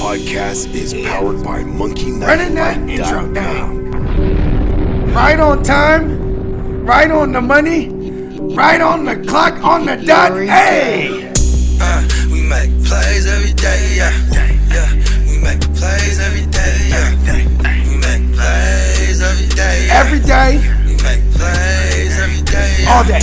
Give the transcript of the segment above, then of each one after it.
podcast is powered by Running that intro MonkeyKnifeFight.com. down. Right on time, right on the money, right on the clock, on the dot. Hey! We make plays every day, yeah. We make plays every day, yeah. We make plays every day, yeah. Every day, We make plays every day, yeah. all day.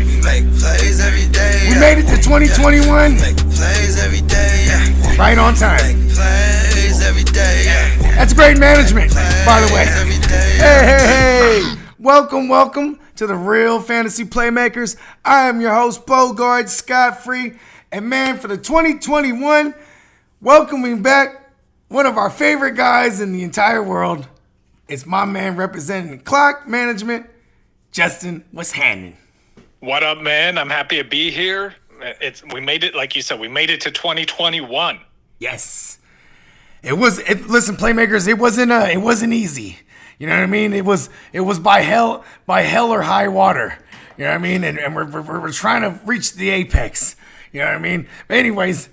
We make plays every day, yeah. We made it to 2021, Make plays every day, yeah. right on time. Make plays every day, yeah. That's great management, by the way. Plays every day, yeah. Hey. Welcome to the Real Fantasy Playmakers. I am your host, Bogart Scott-Free. And man, for the 2021, welcoming back one of our favorite guys in the entire world. It's my man representing clock management, Justin. What's happening? What up, man? I'm happy to be here. We made it, like you said, we made it to 2021. Yes. Listen, Playmakers, it wasn't easy. You know what I mean? It was by hell or high water. You know what I mean? And we're trying to reach the apex. You know what I mean? But anyways,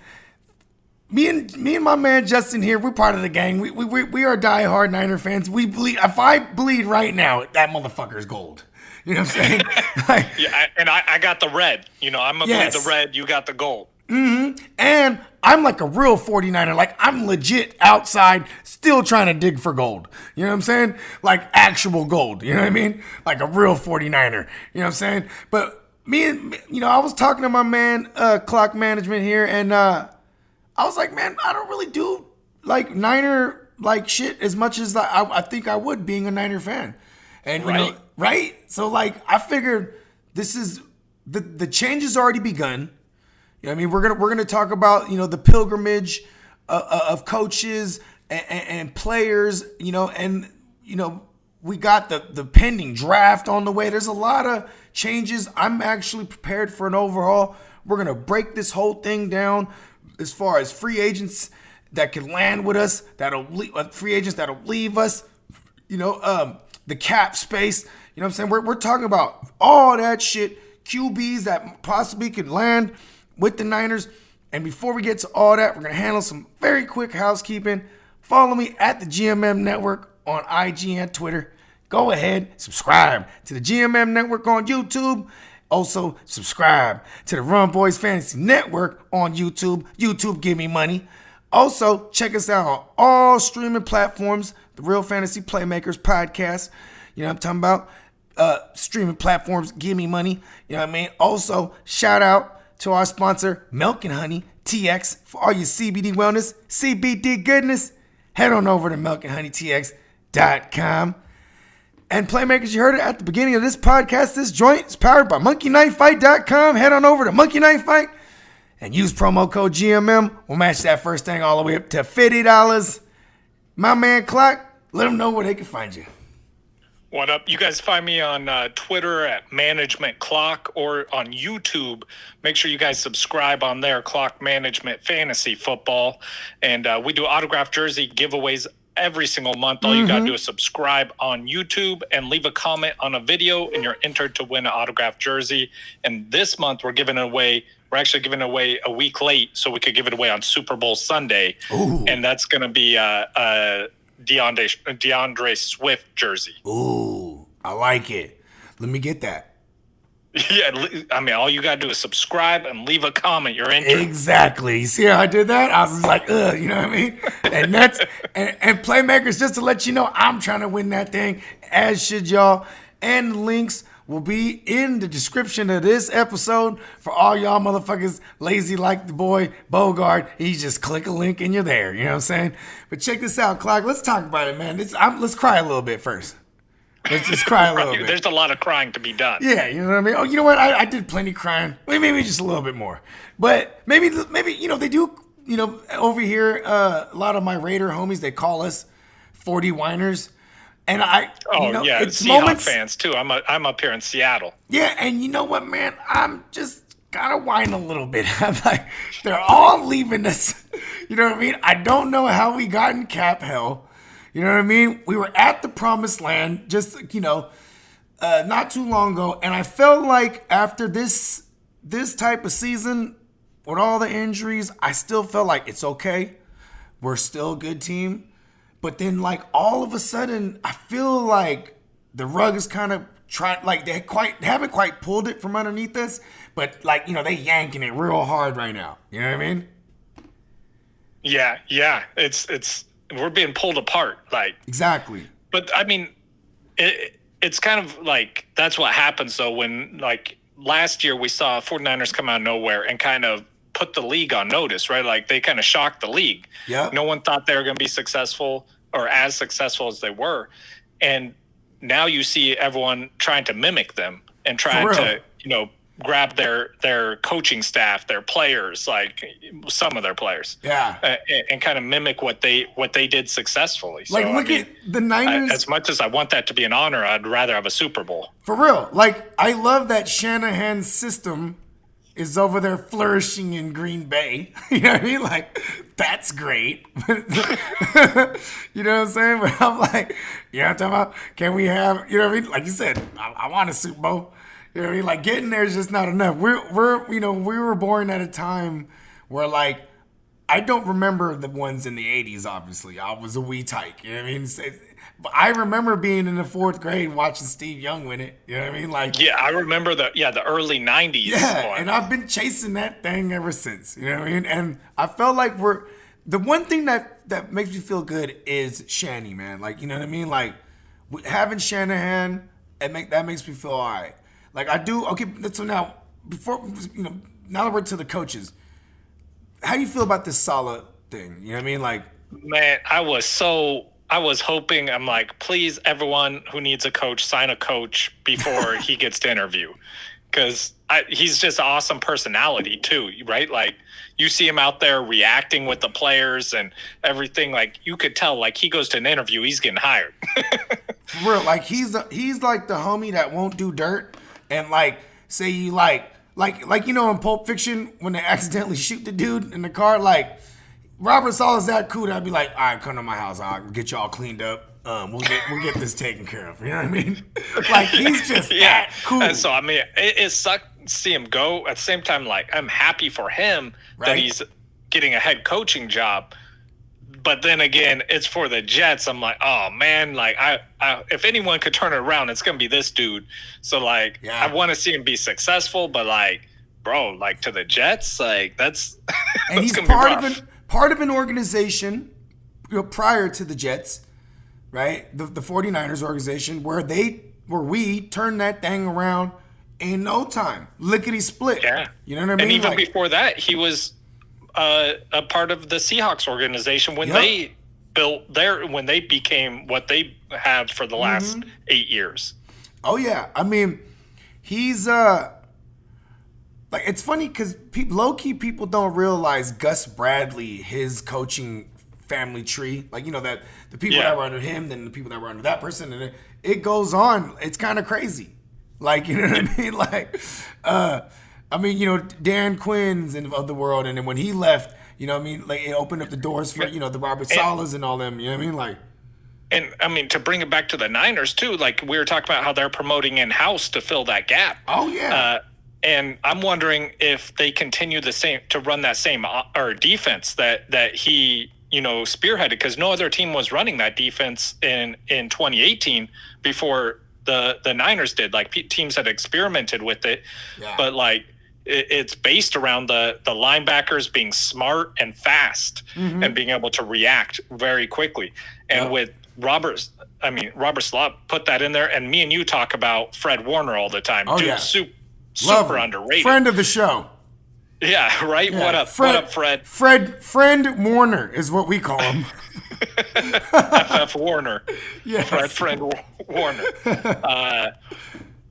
me and my man Justin here, we're part of the gang. We are diehard Niner fans. We bleed. If I bleed right now, that motherfucker's gold. You know what I'm saying? Like, Yeah, I got the red. You know, I'm going to Yes. bleed the red. You got the gold. and I'm like a real 49er. Like, I'm legit outside still trying to dig for gold. You know what I'm saying? Like actual gold. You know what I mean? Like a real 49er. You know what I'm saying? But I was talking to my man, clock management here, and I was like, man, I don't really do like Niner like shit as much as I think I would being a Niner fan. And you know, right? So like I figured this is the change has already begun. You know what I mean? We're gonna talk about, the pilgrimage of coaches and players, and we got the pending draft on the way. There's a lot of changes. I'm actually prepared for an overhaul. We're gonna break this whole thing down as far as free agents that can land with us, free agents that'll leave us, the cap space. You know what I'm saying? We're talking about all that shit, QBs that possibly could land with the Niners. And before we get to all that, we're going to handle some very quick housekeeping. Follow me at the GMM Network on IG and Twitter. Go ahead, subscribe to the GMM Network on YouTube. Also, subscribe to the Run Boys Fantasy Network on YouTube. YouTube, give me money. Also, check us out on all streaming platforms, the Real Fantasy Playmakers podcast. You know what I'm talking about? Streaming platforms, give me money. You know what I mean? Also, shout out to our sponsor, Milk and Honey TX, for all your CBD wellness, CBD goodness. Head on over to milkandhoneytx.com. And Playmakers, you heard it at the beginning of this podcast. This joint is powered by MonkeyKnifeFight.com. Head on over to Monkey Knife Fight and use promo code GMM. We'll match that first thing all the way up to $50. My man Clock, let them know where they can find you. What up? You guys find me on Twitter at Management Clock or on YouTube. Make sure you guys subscribe on there, Clock Management Fantasy Football. And we do autographed jersey giveaways every single month. All you got to do is subscribe on YouTube and leave a comment on a video, and you're entered to win an autographed jersey. And this month we're actually giving away a week late, so we could give it away on Super Bowl Sunday. Ooh. And that's going to be DeAndre Swift jersey. Ooh, I like it. Let me get that. Yeah, I mean, all you gotta do is subscribe and leave a comment. You're in. Exactly. You see how I did that? I was like, you know what I mean? And that's and Playmakers, just to let you know, I'm trying to win that thing, as should y'all. And the links will be in the description of this episode for all y'all motherfuckers lazy like the boy Bogart. You just click a link and you're there. You know what I'm saying? But check this out, Clock. Let's talk about it, man. Let's cry a little bit first. Let's just cry a little bit. There's a lot of crying to be done. Yeah, you know what I mean? Oh, you know what? I did plenty crying. Maybe just a little bit more. But maybe they do, over here, a lot of my Raider homies, they call us 40 whiners. And it's Seahawks moments, fans too. I'm up here in Seattle. Yeah, and you know what, man? I'm just gotta whine a little bit. I'm like, they're all leaving us. You know what I mean? I don't know how we got in cap hell. You know what I mean? We were at the promised land just, not too long ago. And I felt like after this type of season, with all the injuries, I still felt like it's okay. were still a good team. But then, like, all of a sudden, I feel like the rug is kind of trying, like, they haven't quite pulled it from underneath us. But, like, you know, they yanking it real hard right now. You know what I mean? Yeah. It's we're being pulled apart. Like, exactly. But, I mean, it's kind of like that's what happens, though, when, like, last year we saw 49ers come out of nowhere and kind of put the league on notice, right? Like, they kind of shocked the league. Yeah. No one thought they were going to be successful or as successful as they were. And now you see everyone trying to mimic them and trying to, you know, grab their coaching staff, their players, like some of their players. Yeah. And kind of mimic what they did successfully. Like, so, look at the Niners. As much as I want that to be an honor, I'd rather have a Super Bowl. For real. Like, I love that Shanahan's system is over there flourishing in Green Bay. You know what I mean? Like, that's great. You know what I'm saying? But I'm like, you know what I'm talking about? Can we have, you know what I mean? Like you said, I want a Super Bowl. You know what I mean? Like, getting there is just not enough. We're you know, we were born at a time where, like, I don't remember the ones in the 80s, obviously. I was a wee tyke. You know what I mean? But I remember being in the 4th grade watching Steve Young win it. You know what I mean? Like, yeah, I remember the early 90s. Yeah, one. and I've been chasing that thing ever since. You know what I mean? And I felt like the one thing that makes me feel good is Shanny, man. Like, you know what I mean? Like, having Shanahan, that makes me feel all right. Like, I do. Okay, so now, now that we're to the coaches, how do you feel about this Saleh thing? You know what I mean? Like, man, I was hoping, I'm like, please, everyone who needs a coach, sign a coach before he gets to interview. Because he's just an awesome personality, too, right? Like, you see him out there reacting with the players and everything. Like, you could tell, like, he goes to an interview, he's getting hired. For real, like, he's like the homie that won't do dirt. And, like, say you, like, you know, in Pulp Fiction, when they accidentally shoot the dude in the car, like, Robert Saleh's that cool that I'd be like, all right, come to my house. I'll get y'all cleaned up. We'll get this taken care of. You know what I mean? Like, he's just that cool. And so, I mean, it sucked to see him go. At the same time, like, I'm happy for him that he's getting a head coaching job. But then again, it's for the Jets. I'm like, oh, man, like, I if anyone could turn it around, it's going to be this dude. So, like, I want to see him be successful. But, like, bro, like, to the Jets, like, that's – and he's part of an organization, you know, prior to the Jets, right? The 49ers organization where we turned that thing around in no time. Lickety split. Yeah. You know what I mean? And even before that, he was a part of the Seahawks organization when they when they became what they have for the last 8 years. Oh yeah. I mean, he's like, it's funny because low-key people don't realize Gus Bradley, his coaching family tree. Like, you know, that the people that were under him, then the people that were under that person, and it goes on. It's kind of crazy. Like, you know what I mean? Like, I mean, you know, Dan Quinn's of the world, and then when he left, you know what I mean? Like, it opened up the doors for, you know, the Robert Salehs and all them. You know what I mean? Like, and I mean, to bring it back to the Niners too, like, we were talking about how they're promoting in-house to fill that gap. Oh, yeah. And I'm wondering if they continue to run that same or defense that he, you know, spearheaded, because no other team was running that defense in 2018 before the Niners did. Like, teams had experimented with it, but like it's based around the linebackers being smart and fast and being able to react very quickly. And with Robert Saleh put that in there, and me and you talk about Fred Warner all the time. Super underrated. Friend of the show. Yeah, right? Yeah. What up, Fred? Friend Warner is what we call him. FF Warner. Yes. Fred Warner.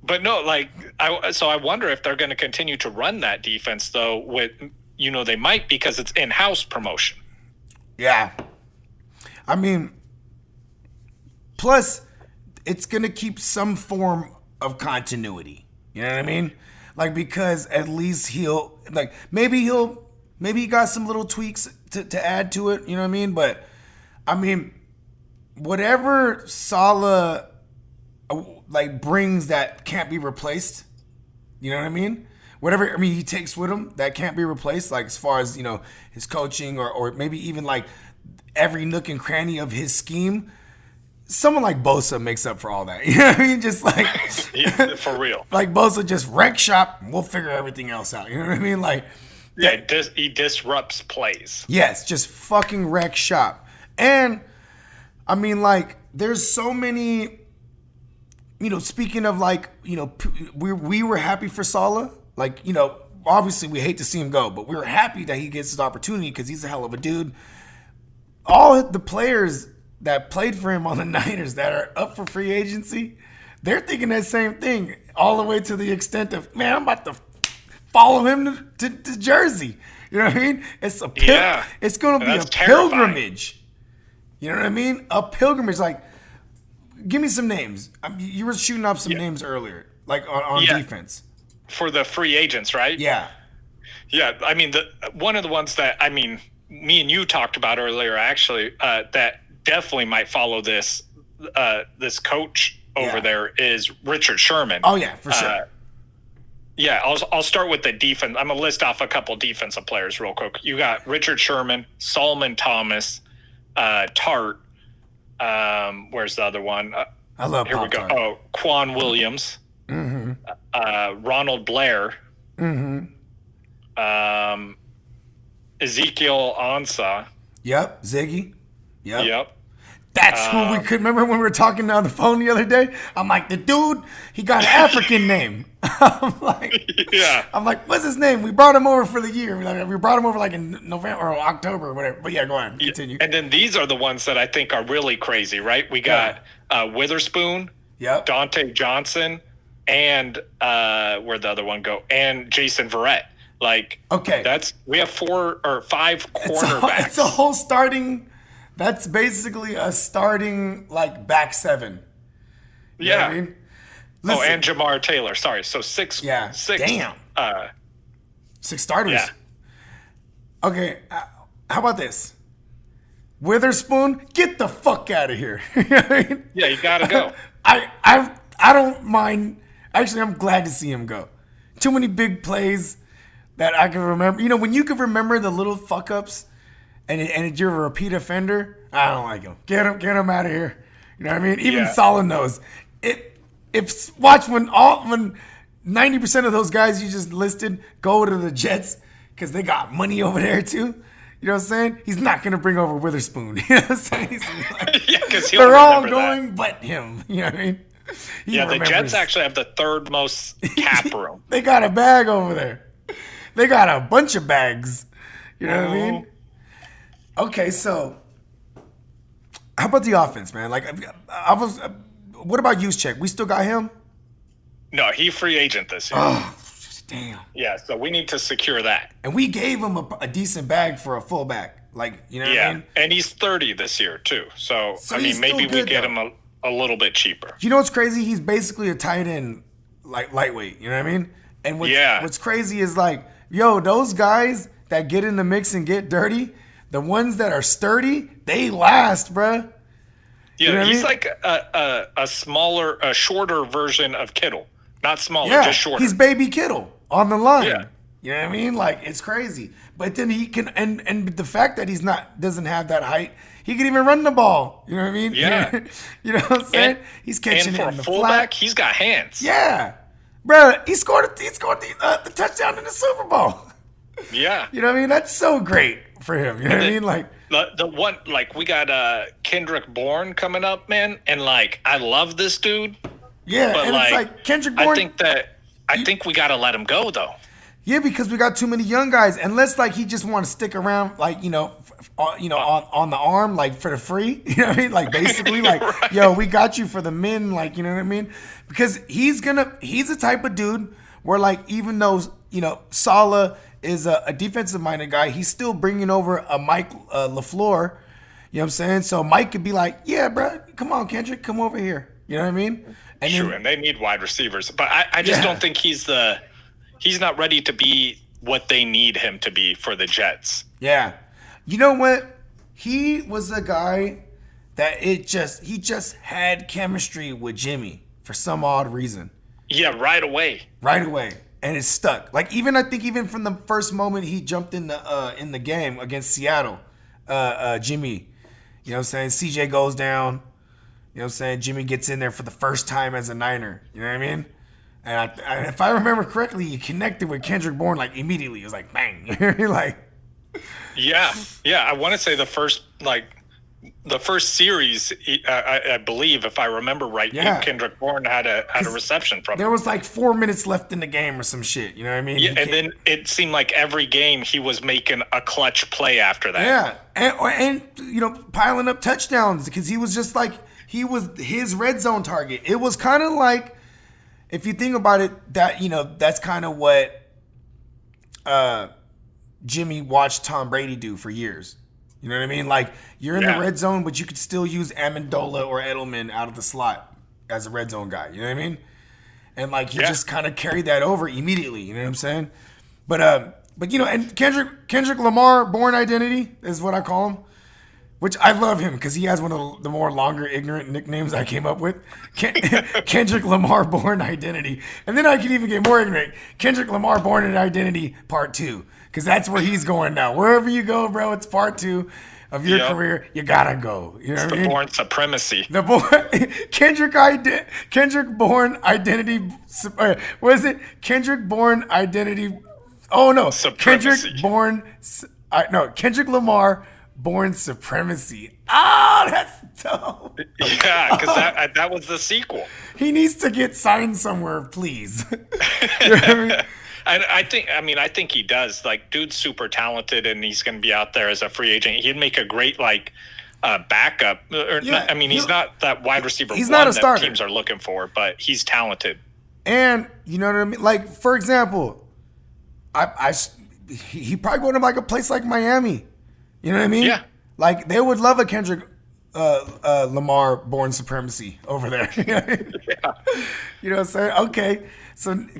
But no, like, I wonder if they're going to continue to run that defense, though, with, you know, they might, because it's in-house promotion. Yeah. I mean, plus, it's going to keep some form of continuity. You know what I mean? Like, because at least maybe he got some little tweaks to add to it. You know what I mean? But, I mean, whatever Saleh, like, brings that can't be replaced, you know what I mean? whatever, I mean, he takes with him that can't be replaced, like as far as, his coaching or maybe even like every nook and cranny of his scheme. Someone like Bosa makes up for all that. You know what I mean? Just like Yeah, for real. Like Bosa just wreck shop, we'll figure everything else out. You know what I mean? Like he disrupts plays. yes, just fucking wreck shop. And I mean, like, there's so many, speaking of like, we were happy for Saleh. Like, obviously we hate to see him go, but we were happy that he gets his opportunity because he's a hell of a dude. All the players that played for him on the Niners that are up for free agency, they're thinking that same thing all the way to the extent of, man, I'm about to follow him to Jersey. You know what I mean? It's It's going to be a pilgrimage. You know what I mean? A pilgrimage. Like, give me some names. You were shooting up some names earlier, like on defense. For the free agents, right? Yeah. Yeah, I mean, one of the ones that, me and you talked about earlier, actually, that definitely might follow this coach over there is Richard Sherman. Oh, yeah, for sure. I'll start with the defense. I'm going to list off a couple defensive players real quick. You got Richard Sherman, Solomon Thomas, Tart. Where's the other one? I love Here we go. Tart. Oh, Quan Williams. Mm-hmm. Ronald Blair. Mm-hmm. Ezekiel Ansah. Yep. Ziggy. Yep. That's who we could remember when we were talking on the phone the other day. I'm like, the dude, he got an African name. I'm like, what's his name? We brought him over for the year. We brought him over like in November or October or whatever. But yeah, go on, continue. And then these are the ones that I think are really crazy, right? We got Witherspoon, Dante Johnson, and where'd the other one go? And Jason Verrett. Like, we have 4 or 5 cornerbacks. It's a whole starting. That's basically a starting like back 7. You know what I mean? Listen, and Jamar Taylor. Sorry, so 6. Yeah. 6. Damn. 6 starters. Yeah. Okay. How about this? Witherspoon, get the fuck out of here. You know what I mean? Yeah, you gotta go. I don't mind. Actually, I'm glad to see him go. Too many big plays that I can remember. When you can remember the little fuck ups, and you're a repeat offender, I don't like him. Get him out of here. You know what I mean? Even Saleh knows. Watch when 90% of those guys you just listed go to the Jets because they got money over there too. You know what I'm saying? He's not gonna bring over Witherspoon. You know what I'm saying? Like, because they're all going but him. You know what I mean? The Jets actually have the 3rd most cap room. They got a bag over there. They got a bunch of bags. You know what I mean? Okay, so how about the offense, man? Like, what about Juszczyk? We still got him? No, he free agent this year. Oh, damn. Yeah, so we need to secure that. And we gave him a decent bag for a fullback. Like, you know what I mean? And he's 30 this year, too. So I mean, maybe we get him a little bit cheaper. You know what's crazy? He's basically a tight end, like lightweight. You know what I mean? And what's crazy is like, those guys that get in the mix and get dirty, the ones that are sturdy, they last, bruh. Yeah, you know he's like a shorter version of Kittle. Not smaller, just shorter. He's baby Kittle on the line. Yeah. You know what I mean? Like, it's crazy. But then he can, and the fact that doesn't have that height, he can even run the ball. You know what I mean? Yeah. You know what I'm saying? He's catching it in the fullback, flat. he's got hands. Yeah. Bruh, he scored the touchdown in the Super Bowl. Yeah. You know what I mean? That's so great for him. You know what I mean? Like, the one, like, we got Kendrick Bourne coming up, man, and like, I love this dude. Yeah, but and it's like Kendrick Bourne. I think we got to let him go though. Yeah, because we got too many young guys. Unless like he just want to stick around, like on the arm, like for the free. You know what I mean? Like basically, like right. We got you for the men. Like, you know what I mean? Because he's the type of dude where, like, even though Saleh is a defensive minded guy, he's still bringing over a Mike LaFleur. You know what I'm saying? So Mike could be like, yeah, bro, come on, Kendrick, come over here. You know what I mean? And they need wide receivers, but I just don't think he's not ready to be what they need him to be for the Jets. Yeah. You know what? He was a guy that he just had chemistry with Jimmy for some odd reason. Yeah, right away. Right away. and it's stuck. Like I think even from the first moment he jumped in the game against Seattle, Jimmy, you know what I'm saying? CJ goes down, you know what I'm saying? Jimmy gets in there for the first time as a Niner, you know what I mean? And if I remember correctly, he connected with Kendrick Bourne like immediately. It was like bang, like yeah. I want to say the first series, I believe, if I remember right, Kendrick Bourne had a reception from him. There was like 4 minutes left in the game or some shit. You know what I mean? Yeah, and then it seemed like every game he was making a clutch play after that. Yeah, and you know, piling up touchdowns because he was just like he was his red zone target. It was kind of like, if you think about it, that, you know, that's kind of what Jimmy watched Tom Brady do for years. You know what I mean? Like, you're in the red zone, but you could still use Amendola or Edelman out of the slot as a red zone guy. You know what I mean? And like, he just kind of carried that over immediately. You know what I'm saying? But you know, and Kendrick Lamar, Born Identity is what I call him, which I love him because he has one of the more longer ignorant nicknames I came up with. Kendrick Lamar, Born Identity. And then I can even get more ignorant. Kendrick Lamar, Born Identity, Part 2. Because that's where he's going now. Wherever you go, bro, it's Part 2 of your career. You gotta go. You know what I mean? Born Supremacy. Kendrick Born Identity. What is it? Kendrick Born Identity. Oh no, Supremacy. Kendrick Lamar Born Supremacy. Oh, that's dope. Yeah, because that was the sequel. He needs to get signed somewhere, please. You know what I mean? I think he does. Like, dude's super talented, and he's going to be out there as a free agent. He'd make a great backup. He's not that wide receiver. He's not a starter that teams are looking for, but he's talented. And you know what I mean? Like, for example, he probably go to like a place like Miami. You know what I mean? Yeah. Like, they would love a Kendrick Lamar Born Supremacy over there. You know what I'm saying? Okay.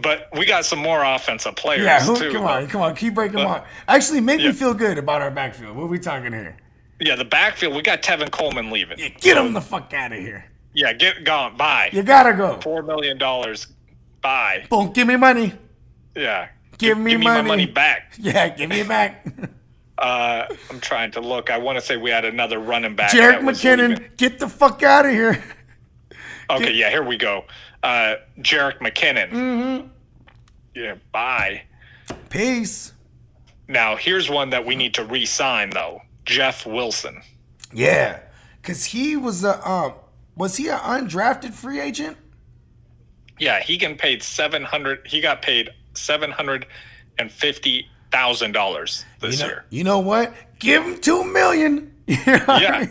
But we got some more offensive players, too. Come on. Keep breaking them on. Actually, make me feel good about our backfield. What are we talking here? Yeah, the backfield, we got Tevin Coleman leaving. Yeah, get him the fuck out of here. Yeah, get gone. Bye. You gotta go. $4 million. Bye. Boom, give me money. Yeah. Give me my money back. Yeah, give me it back. I'm trying to look. I want to say we had another running back. Jerick McKinnon, get the fuck out of here. Okay, here we go. Jerick McKinnon. Mm-hmm. Yeah, bye. Peace. Now, here's one that we need to re-sign, though. Jeff Wilson. Yeah, because he was an undrafted free agent? Yeah, he got paid $750,000 this year. You know what? Give him $2 million. Yeah,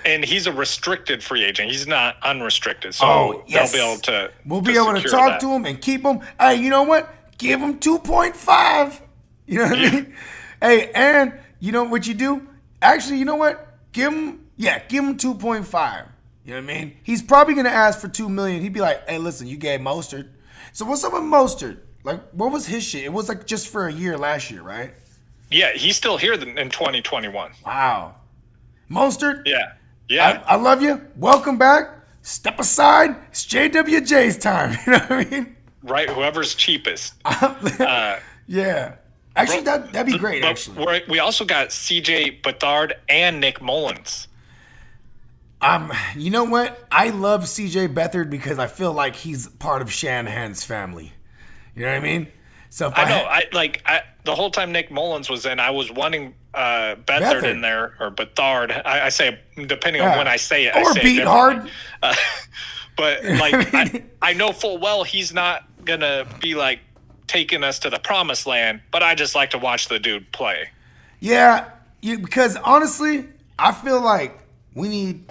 and he's a restricted free agent. He's not unrestricted, so they'll be able to. We'll be able to talk to him and keep him. Hey, you know what? Give him 2.5. You know what I mean? Hey, and you know what you do? Actually, you know what? Give him 2.5. You know what I mean? He's probably gonna ask for $2 million. He'd be like, "Hey, listen, you gave Mostert. So what's up with Mostert? Like, what was his shit? It was like just for a year last year, right? Yeah, he's still here in 2021. Wow. Mostert? Yeah. I love you. Welcome back. Step aside. It's JWJ's time. You know what I mean? Right, whoever's cheapest. Yeah. Actually, that'd be great, actually. We also got CJ Beathard and Nick Mullins. You know what? I love CJ Beathard because I feel like he's part of Shanahan's family. You know what I mean? So the whole time Nick Mullins was in, I was wanting Beathard in there, or Beathard. I say, depending on when I say it. Or Beat Hard. But I know full well he's not going to be like taking us to the promised land, but I just like to watch the dude play. Yeah, because honestly, I feel like we need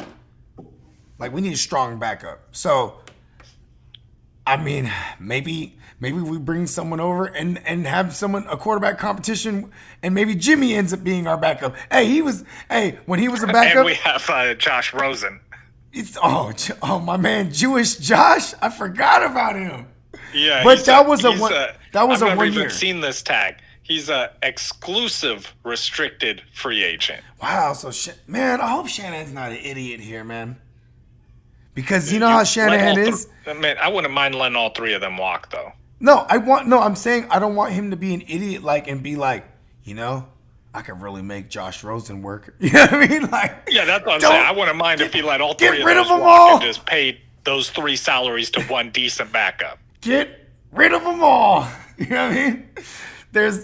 a strong backup. So, I mean, maybe we bring someone over and have a quarterback competition, and maybe Jimmy ends up being our backup. When he was a backup. And we have Josh Rosen. My man, Jewish Josh. I forgot about him. Yeah, but that was a 1 I've never year. even seen this tag. He's a exclusive restricted free agent. Wow. So, man, I hope Shanahan's not an idiot here, man. Because you know how Shanahan is. Man, I wouldn't mind letting all three of them walk, though. I'm saying I don't want him to be an idiot and be like, I could really make Josh Rosen work. You know what I mean? Yeah, that's what I'm saying. I wouldn't mind if he let all three of rid those of them walk all. and just paid those 3 salaries to one decent backup. Get rid of them all. You know what I mean?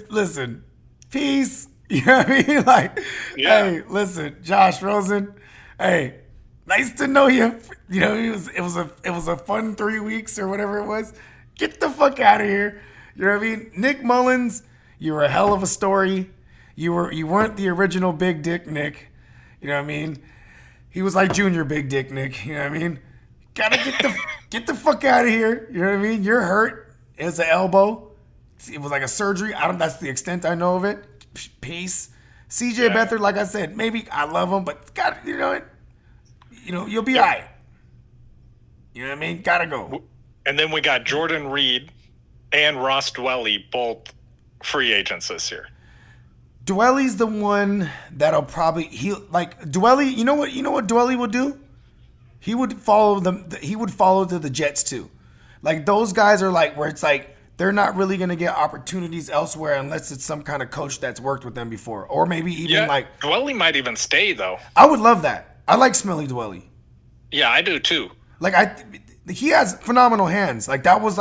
Listen, peace. You know what I mean? Hey, listen, Josh Rosen. Hey, nice to know you. It was a fun 3 weeks or whatever it was. Get the fuck out of here. You know what I mean? Nick Mullins, you were a hell of a story. You weren't the original Big Dick Nick. You know what I mean? He was like Junior Big Dick Nick. You know what I mean? Gotta get the fuck out of here. You know what I mean? You're hurt. It was an elbow. It was like a surgery. That's the extent I know of it. Peace. CJ Beathard, like I said, maybe I love him, but you'll be all right. You know what I mean? Gotta go. And then we got Jordan Reed and Ross Dwelly, both free agents this year. Dwelly's the one that'll probably Dwelly. You know what Dwelly would do? He would follow them. He would follow to the Jets too. Like those guys are where it's they're not really gonna get opportunities elsewhere unless it's some kind of coach that's worked with them before, or maybe even Dwelly might even stay though. I would love that. I like Smelly Dwelly. Yeah, I do too. He has phenomenal hands. That was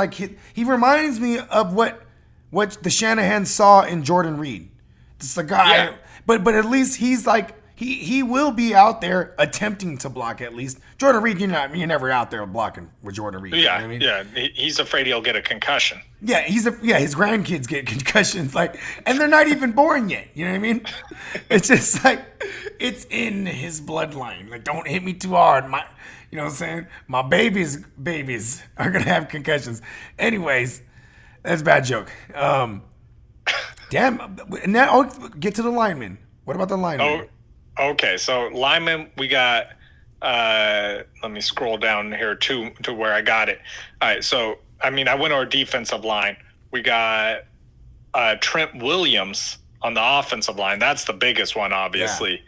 he reminds me of what the Shanahan saw in Jordan Reed. It's the guy, but at least he's he will be out there attempting to block at least. Jordan Reed, you're never out there blocking with Jordan Reed. Yeah, you know what I mean? He's afraid he'll get a concussion. Yeah, his grandkids get concussions, and they're not even born yet. You know what I mean? It's just it's in his bloodline. Don't hit me too hard. You know what I'm saying? My babies are gonna have concussions. Anyways, that's a bad joke. Damn. Now get to the linemen. What about the linemen? Oh, okay. So linemen, we got. Let me scroll down here to where I got it. All right. So I went our defensive line. We got Trent Williams on the offensive line. That's the biggest one, obviously.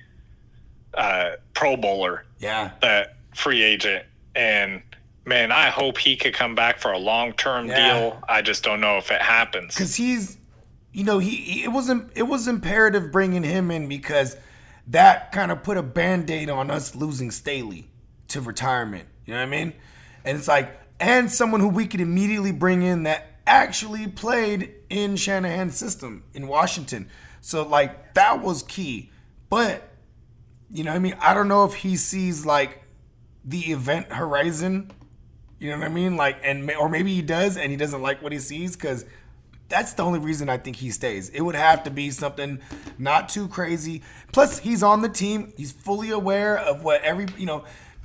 Yeah. Pro Bowler. Yeah. That free agent. And man, I hope he could come back for a long-term deal. I just don't know if it happens. Because he's, it was imperative bringing him in because that kind of put a Band-Aid on us losing Staley to retirement. You know what I mean? And it's and someone who we could immediately bring in that actually played in Shanahan's system in Washington. So that was key. But, I don't know if he sees the event horizon, you know what I mean? Or maybe he does and he doesn't like what he sees, because that's the only reason I think he stays. It would have to be something not too crazy. Plus, he's on the team. He's fully aware of what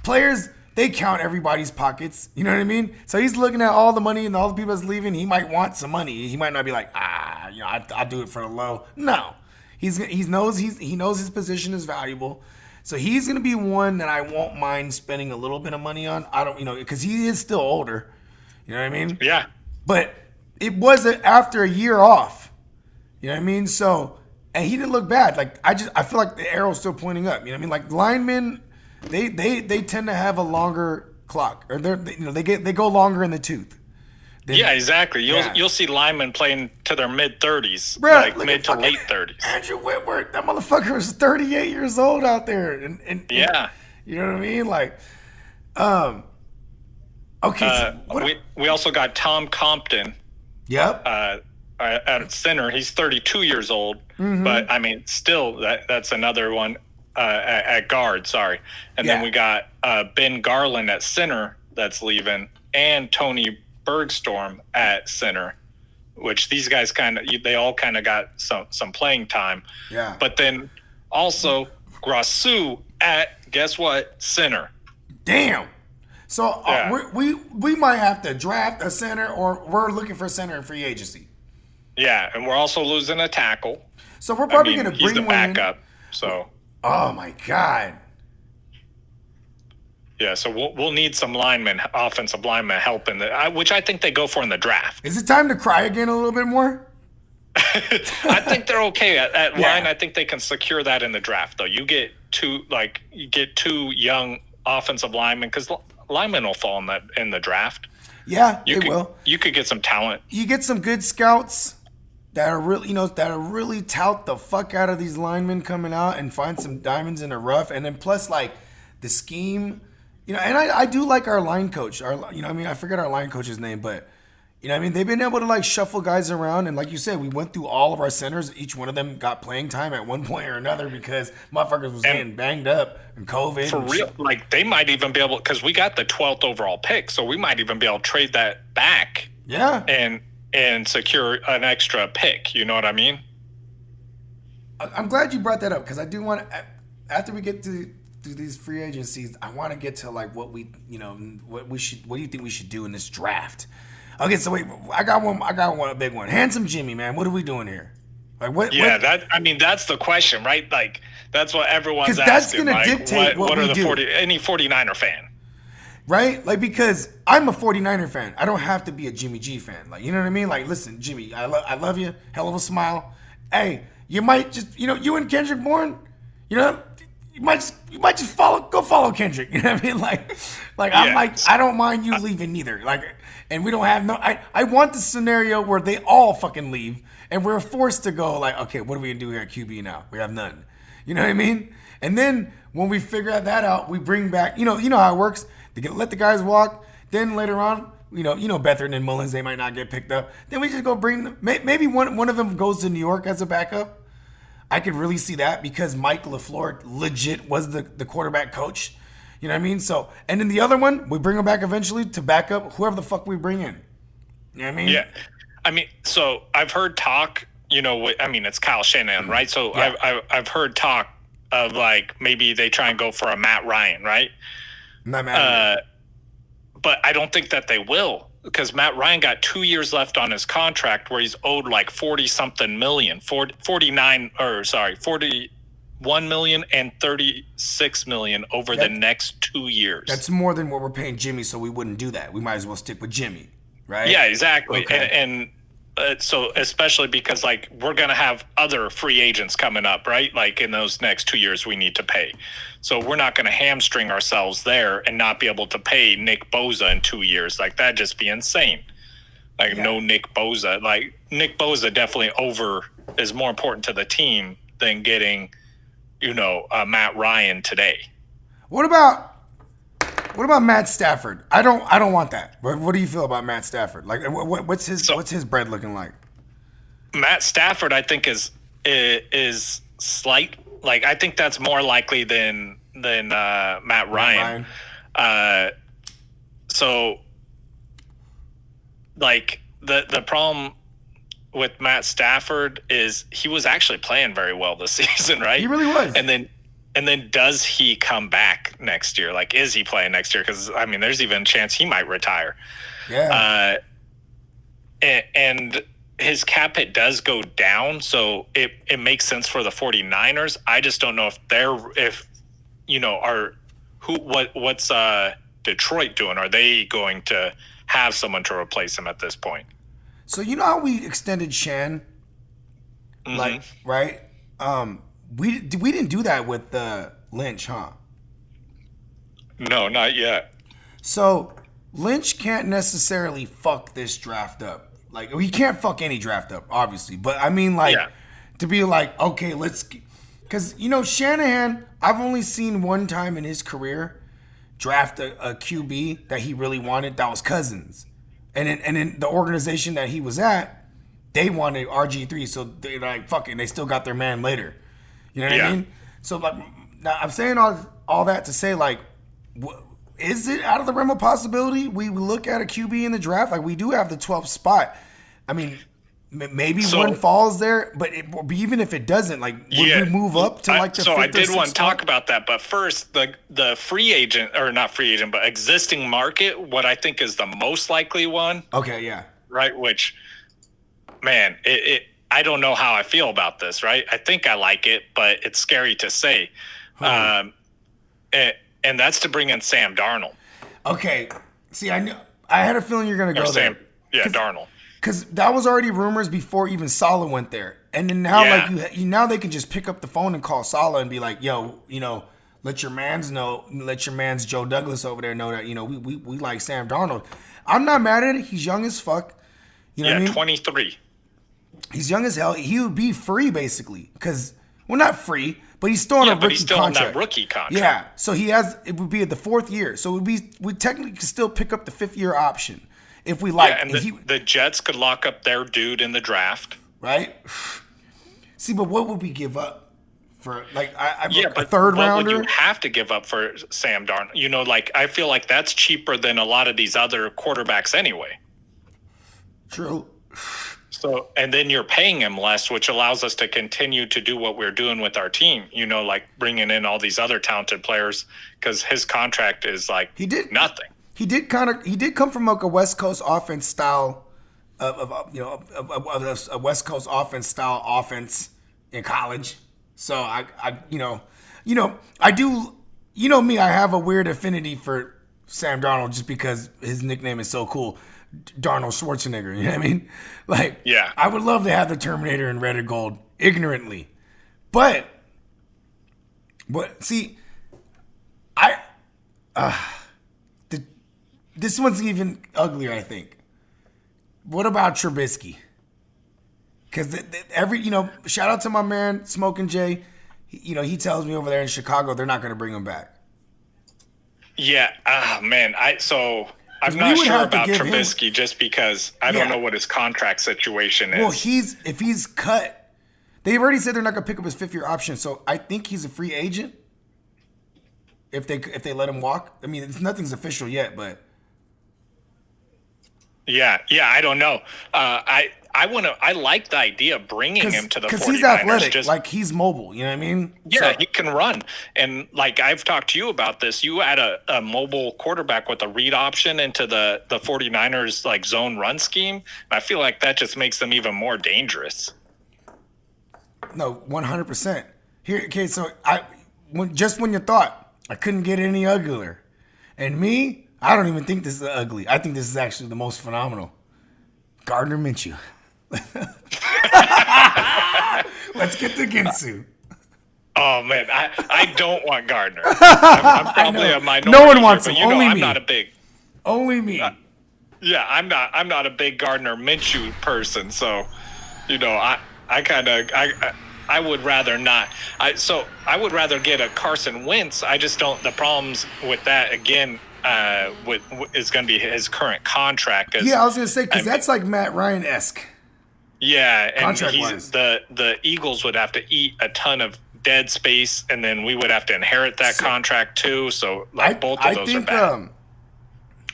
players, they count everybody's pockets. You know what I mean? So he's looking at all the money and all the people that's leaving. He might want some money. He might not be I'll do it for the low. No. He knows his position is valuable. So he's going to be one that I won't mind spending a little bit of money on. I don't, because he is still older. You know what I mean? Yeah. But it wasn't after a year off. You know what I mean? So, and he didn't look bad. I feel like the arrow's still pointing up. You know what I mean? Linemen, they tend to have a longer clock, or they go longer in the tooth. Yeah, exactly. You'll see linemen playing to their mid-30s, mid to late 30s. Andrew Whitworth, that motherfucker was 38 years old out there, and yeah, you know what I mean? Okay. We also got Tom Compton. Yep. At center, he's 32 years old, but still that's another one at guard. Sorry, and then we got Ben Garland at center that's leaving, and Tony Bergstrom at center, which these guys they all got some playing time. Yeah. But then also Grasu at, guess what, center. Damn. So we might have to draft a center, or we're looking for a center in free agency. Yeah, and we're also losing a tackle. So we're probably going to bring he's the backup. So. Oh my God. Yeah, so we'll need some offensive linemen helping, which I think they go for in the draft. Is it time to cry again a little bit more? I think they're okay at line. I think they can secure that in the draft, though. You get two young offensive linemen, because linemen will fall in the draft. Yeah, they will. You could get some talent. You get some good scouts that are really, tout the fuck out of these linemen coming out and find some diamonds in the rough. And then plus, like, the scheme, and I do like our line coach. I forget our line coach's name, but, they've been able to, like, shuffle guys around. And like you said, we went through all of our centers. Each one of them got playing time at one point or another because motherfuckers was getting banged up and COVID. For real, like, they might even be able, because we got the 12th overall pick, so we might even be able to trade that back. Yeah. And secure an extra pick. You know what I mean? I'm glad you brought that up because I do want to, after we get through these free agencies, I want to get to like what do you think we should do in this draft? Okay, so wait, I got one, a big one. Handsome Jimmy, man, what are we doing here? Like what? Yeah, that's the question, right? Like that's what everyone's asking. That's going to dictate what we do. Any 49er fan. Right? Like, because I'm a 49er fan. I don't have to be a Jimmy G fan. Like, you know what I mean? Like, listen, Jimmy, I love you. Hell of a smile. Hey, you might just, you and Kendrick Bourne, you might just go follow Kendrick. You know what I mean? Like yeah. I'm like, I don't mind you leaving either. Like, and we don't have I want the scenario where they all fucking leave and we're forced to go like, okay, what are we going to do here at QB now? We have none. You know what I mean? And then when we figure that out, we bring back, you know how it works. They let the guys walk. Then later on, Bethard and Mullins, they might not get picked up. Then we just go bring them. Maybe one of them goes to New York as a backup. I could really see that because Mike LaFleur legit was the quarterback coach. You know what I mean? So, and then the other one, we bring him back eventually to back up whoever the fuck we bring in. You know what I mean? Yeah. I mean, so I've heard talk, it's Kyle Shanahan, right? So yeah. I've heard talk of like maybe they try and go for a Matt Ryan, right? Not mad. But I don't think that they will because Matt Ryan got 2 years left on his contract where he's owed like 40-something million, 41 million and 36 million over the next 2 years. That's more than what we're paying Jimmy, so we wouldn't do that. We might as well stick with Jimmy, right? Yeah, exactly. Okay. And so especially because like we're going to have other free agents coming up, right? Like in those next 2 years we need to pay. So we're not going to hamstring ourselves there and not be able to pay Nick Bosa in 2 years. Like that'd just be insane. Like no Nick Bosa. Like Nick Bosa definitely is more important to the team than getting, Matt Ryan today. What about Matt Stafford? I don't want that. What do you feel about Matt Stafford? Like, what's his bread looking like? Matt Stafford, I think is slight. Like, I think that's more likely than Matt Ryan. So, like the problem with Matt Stafford is he was actually playing very well this season, right? He really was. And then does he come back next year? Like, is he playing next year? Because, there's even a chance he might retire. Yeah. And his cap hit does go down, so it makes sense for the 49ers. I just don't know what's Detroit doing? Are they going to have someone to replace him at this point? So you know how we extended Shan? Mm-hmm. Like, right? We didn't do that with Lynch, huh? No, not yet. So Lynch can't necessarily fuck this draft up. Like, he can't fuck any draft up, obviously. But I mean, like, to be like, okay, because Shanahan, I've only seen one time in his career draft a QB that he really wanted. That was Cousins, and in the organization that he was at, they wanted RG3, so they like fucking they still got their man later. You know what I mean? So like, now I'm saying all that to say like, is it out of the realm of possibility we look at a QB in the draft? Like we do have the 12th spot. I mean, maybe one falls there, but even if it doesn't, like, would we move up to like the 5th So I did or 6th want to talk about that, but first, the free agent, or not free agent, but existing market, what I think is the most likely one. Okay, yeah. Right, which, man, I don't know how I feel about this, right? I think I like it, but it's scary to say. And that's to bring in Sam Darnold. Okay. See, I had a feeling you're going to go there. Yeah, Darnold. Because that was already rumors before even Saleh went there. And then now, like, now they can just pick up the phone and call Saleh and be like, yo, Let your man's Joe Douglas over there know that, we like Sam Darnold. I'm not mad at it. He's young as fuck. You know what I mean? 23. He's young as hell. He would be free basically, because not free, but he's still on a rookie but he's still contract. on that rookie contract. Yeah, so it would be at the 4th year. So we technically could still pick up the 5th year option if we like. Yeah, and the Jets could lock up their dude in the draft, right? See, but what would we give up for a third rounder? What would you have to give up for Sam Darnold? I feel like that's cheaper than a lot of these other quarterbacks anyway. True. So, and then you're paying him less, which allows us to continue to do what we're doing with our team, bringing in all these other talented players, because his contract is nothing. He did come from a West Coast offense style a West Coast offense style offense in college. So I do, me, I have a weird affinity for Sam Darnold just because his nickname is so cool. Darnold Schwarzenegger, you know what I mean? Yeah. I would love to have the Terminator in red and gold ignorantly. But see, this one's even uglier, I think. What about Trubisky? Because shout out to my man Smoking Jay. He tells me over there in Chicago they're not going to bring him back. Yeah, man. I'm not sure about Trubisky just because I don't know what his contract situation is. Well, if he's cut, they've already said they're not going to pick up his 5th year option. So I think he's a free agent if they let him walk. I mean, nothing's official yet, but yeah, I don't know. I like the idea of bringing him to the 49ers. Because he's athletic, he's mobile, you know what I mean? Yeah, he can run. And I've talked to you about this. You add a mobile quarterback with a read option into the 49ers zone run scheme. I feel like that just makes them even more dangerous. No, 100%. Okay, so when you thought I couldn't get any uglier. And me, I don't even think this is ugly. I think this is actually the most phenomenal. Gardner Minshew. Let's get to Ginsu. Oh man, I don't want Gardner. I'm probably a minority. No one wants him. But Only me. I'm not a big. Only me. Yeah, I'm not a big Gardner Minshew person. So, I would rather not. I would rather get a Carson Wentz. I just don't. The problems with that again. Is going to be his current contract. Yeah, I was going to say because that's like Matt Ryan-esque. Yeah, and contract-wise. The Eagles would have to eat a ton of dead space, and then we would have to inherit that contract too. So both of those are bad.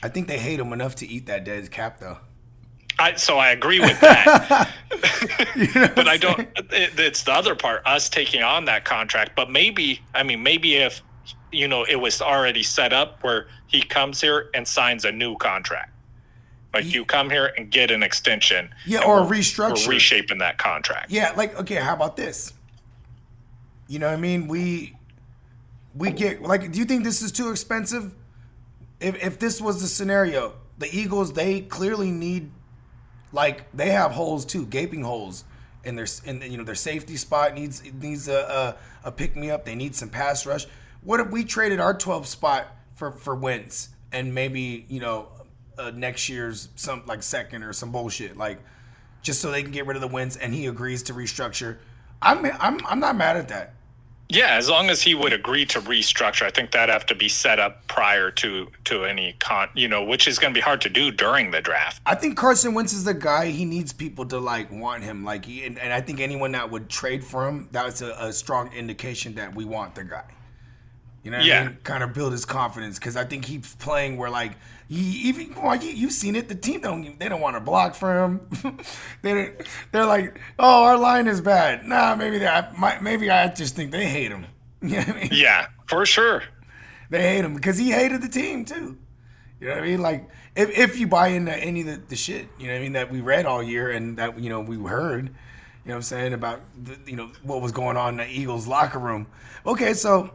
I think they hate him enough to eat that dead cap though. So I agree with that. But I don't. It's the other part, us taking on that contract. But maybe if it was already set up where he comes here and signs a new contract. You come here and get an extension. Yeah, or a restructure. We're reshaping that contract. Yeah, okay, how about this? You know what I mean? We get, do you think this is too expensive? If this was the scenario, the Eagles, they clearly need, they have holes too, gaping holes. And their safety spot needs a pick-me-up. They need some pass rush. What if we traded our 12th spot for Wentz and maybe, next year's some second or some bullshit, just so they can get rid of the Wentz and he agrees to restructure? I'm not mad at that. Yeah, as long as he would agree to restructure, I think that'd have to be set up prior to any which is going to be hard to do during the draft. I think Carson Wentz is the guy. He needs people to want him. And I think anyone that would trade for him, that's a strong indication that we want the guy. You know what I mean? Kind of build his confidence, because I think he's playing where you've seen it. The team don't want to block for him. They're like, oh, our line is bad. Nah, maybe I just think they hate him. You know what I mean? Yeah, for sure. They hate him because he hated the team too. You know what I mean? If you buy into any of the shit, you know what I mean, that we read all year and that we heard, you know what I'm saying, about what was going on in the Eagles locker room. Okay, so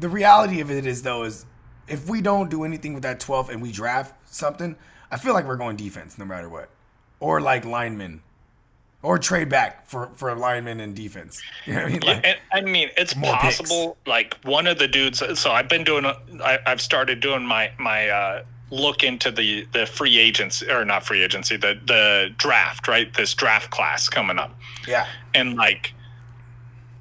the reality of it is if we don't do anything with that 12th and we draft something, I feel like we're going defense no matter what. Or linemen. or trade back for linemen and defense. You know what I mean? Yeah, and, I mean, it's possible. Picks. Like one of the dudes. So I've started doing my look into the free agents, or not free agency, the draft, right? This draft class coming up. Yeah. And like,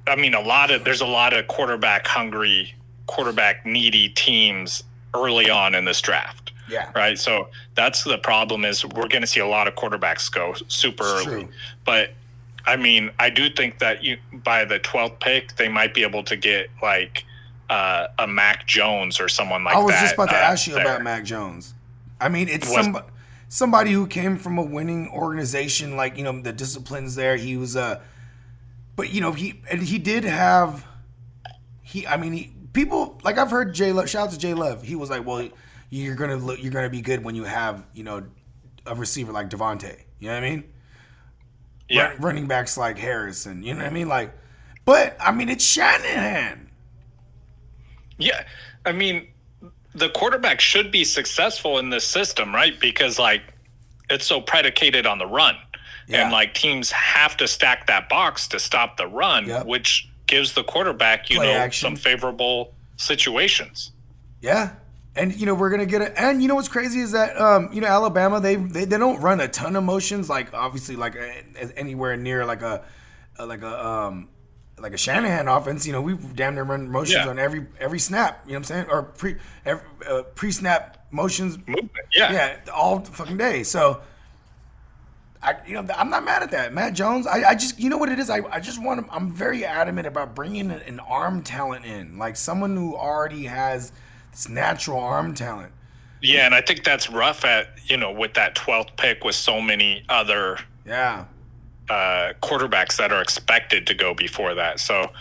I mean, there's a lot of quarterback hungry, quarterback needy teams early on in this draft. Yeah. Right. So that's the problem, is we're going to see a lot of quarterbacks go super early. True. But I mean, I do think that by the 12th pick, they might be able to get like a Mac Jones or someone like that. I was just about to ask you about Mac Jones. I mean, it's somebody who came from a winning organization, like, you know, the disciplines there. He was but you know, he did have people, like, I've heard Jay Love, shout out to Jay Love. He was like, well, you're gonna be good when you have, you know, a receiver like Devontae. You know what I mean? Yeah. Running backs like Harris, and you know what I mean? Like, but I mean, it's Shanahan. Yeah, I mean, the quarterback should be successful in this system, right? Because like, it's so predicated on the run, and like teams have to stack that box to stop the run, which gives the quarterback, you know, some favorable situations. Yeah. And, you know, we're going to get and, you know, what's crazy is that, you know, Alabama, they don't run a ton of motions, like, obviously, like, anywhere near like a Shanahan offense. You know, we damn near run motions on every snap, you know what I'm saying? Or pre-snap motions. Movement, yeah. Yeah, all fucking day. So, I'm not mad at that. Matt Jones, I just, you know what it is? I'm very adamant about bringing an arm talent in, like someone who already has this natural arm talent. Yeah, and I think that's rough with that 12th pick with so many other quarterbacks that are expected to go before that. So,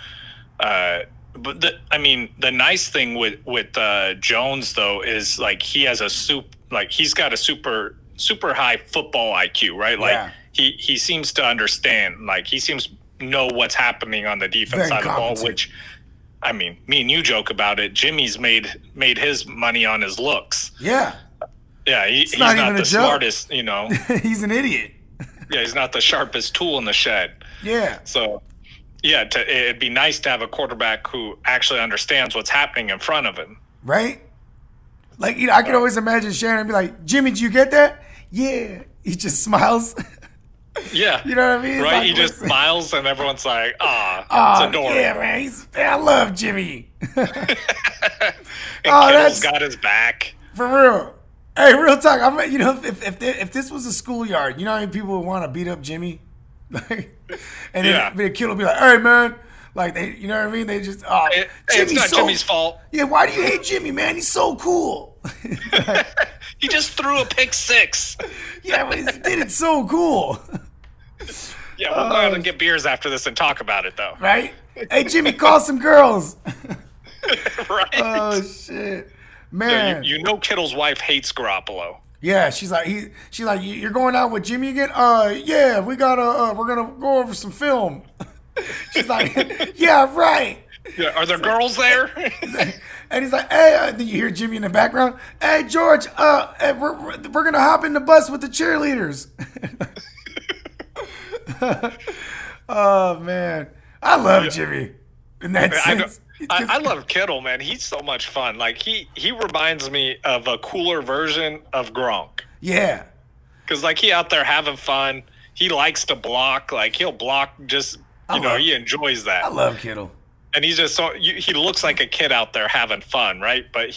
but the nice thing with Jones though is like he's got a super high football IQ, right? Like he seems to understand. Like he seems to know what's happening on the defense side of the ball, which. I mean, me and you joke about it. Jimmy's made his money on his looks. Yeah. Yeah, he's not the smartest, you know. He's an idiot. Yeah, he's not the sharpest tool in the shed. Yeah. So, yeah, it'd be nice to have a quarterback who actually understands what's happening in front of him. Right? Like, you know, I could always imagine Shannon be like, Jimmy, did you get that? Yeah. He just smiles. Yeah. You know what I mean? Right? Like, he just smiles and everyone's like, it's adorable. Yeah, man. I love Jimmy. And Kittle's got his back. For real. Hey, real talk. You know, if this was a schoolyard, you know how many people would want to beat up Jimmy? And then Kittle would be like, hey, man. Like, you know what I mean? They just, it's not Jimmy's fault. Yeah, why do you hate Jimmy, man? He's so cool. He just threw a pick six. Yeah, but he did it so cool. Yeah, we'll go out and get beers after this and talk about it, though. Right? Hey, Jimmy, call some girls. Right. Oh, shit. Man. You know Kittle's wife hates Garoppolo. Yeah, she's like, you're going out with Jimmy again? Yeah, we're going to go over some film. She's like, yeah, right. Yeah, are there girls there? And he's like, hey, then you hear Jimmy in the background. Hey, George, we're going to hop in the bus with the cheerleaders. Oh, man. I love Jimmy in that sense. I love Kittle, man. He's so much fun. Like, he reminds me of a cooler version of Gronk. Yeah. Because, like, he out there having fun. He likes to block. Like, he'll block just, he enjoys that. I love Kittle. And he's just he looks like a kid out there having fun, right? But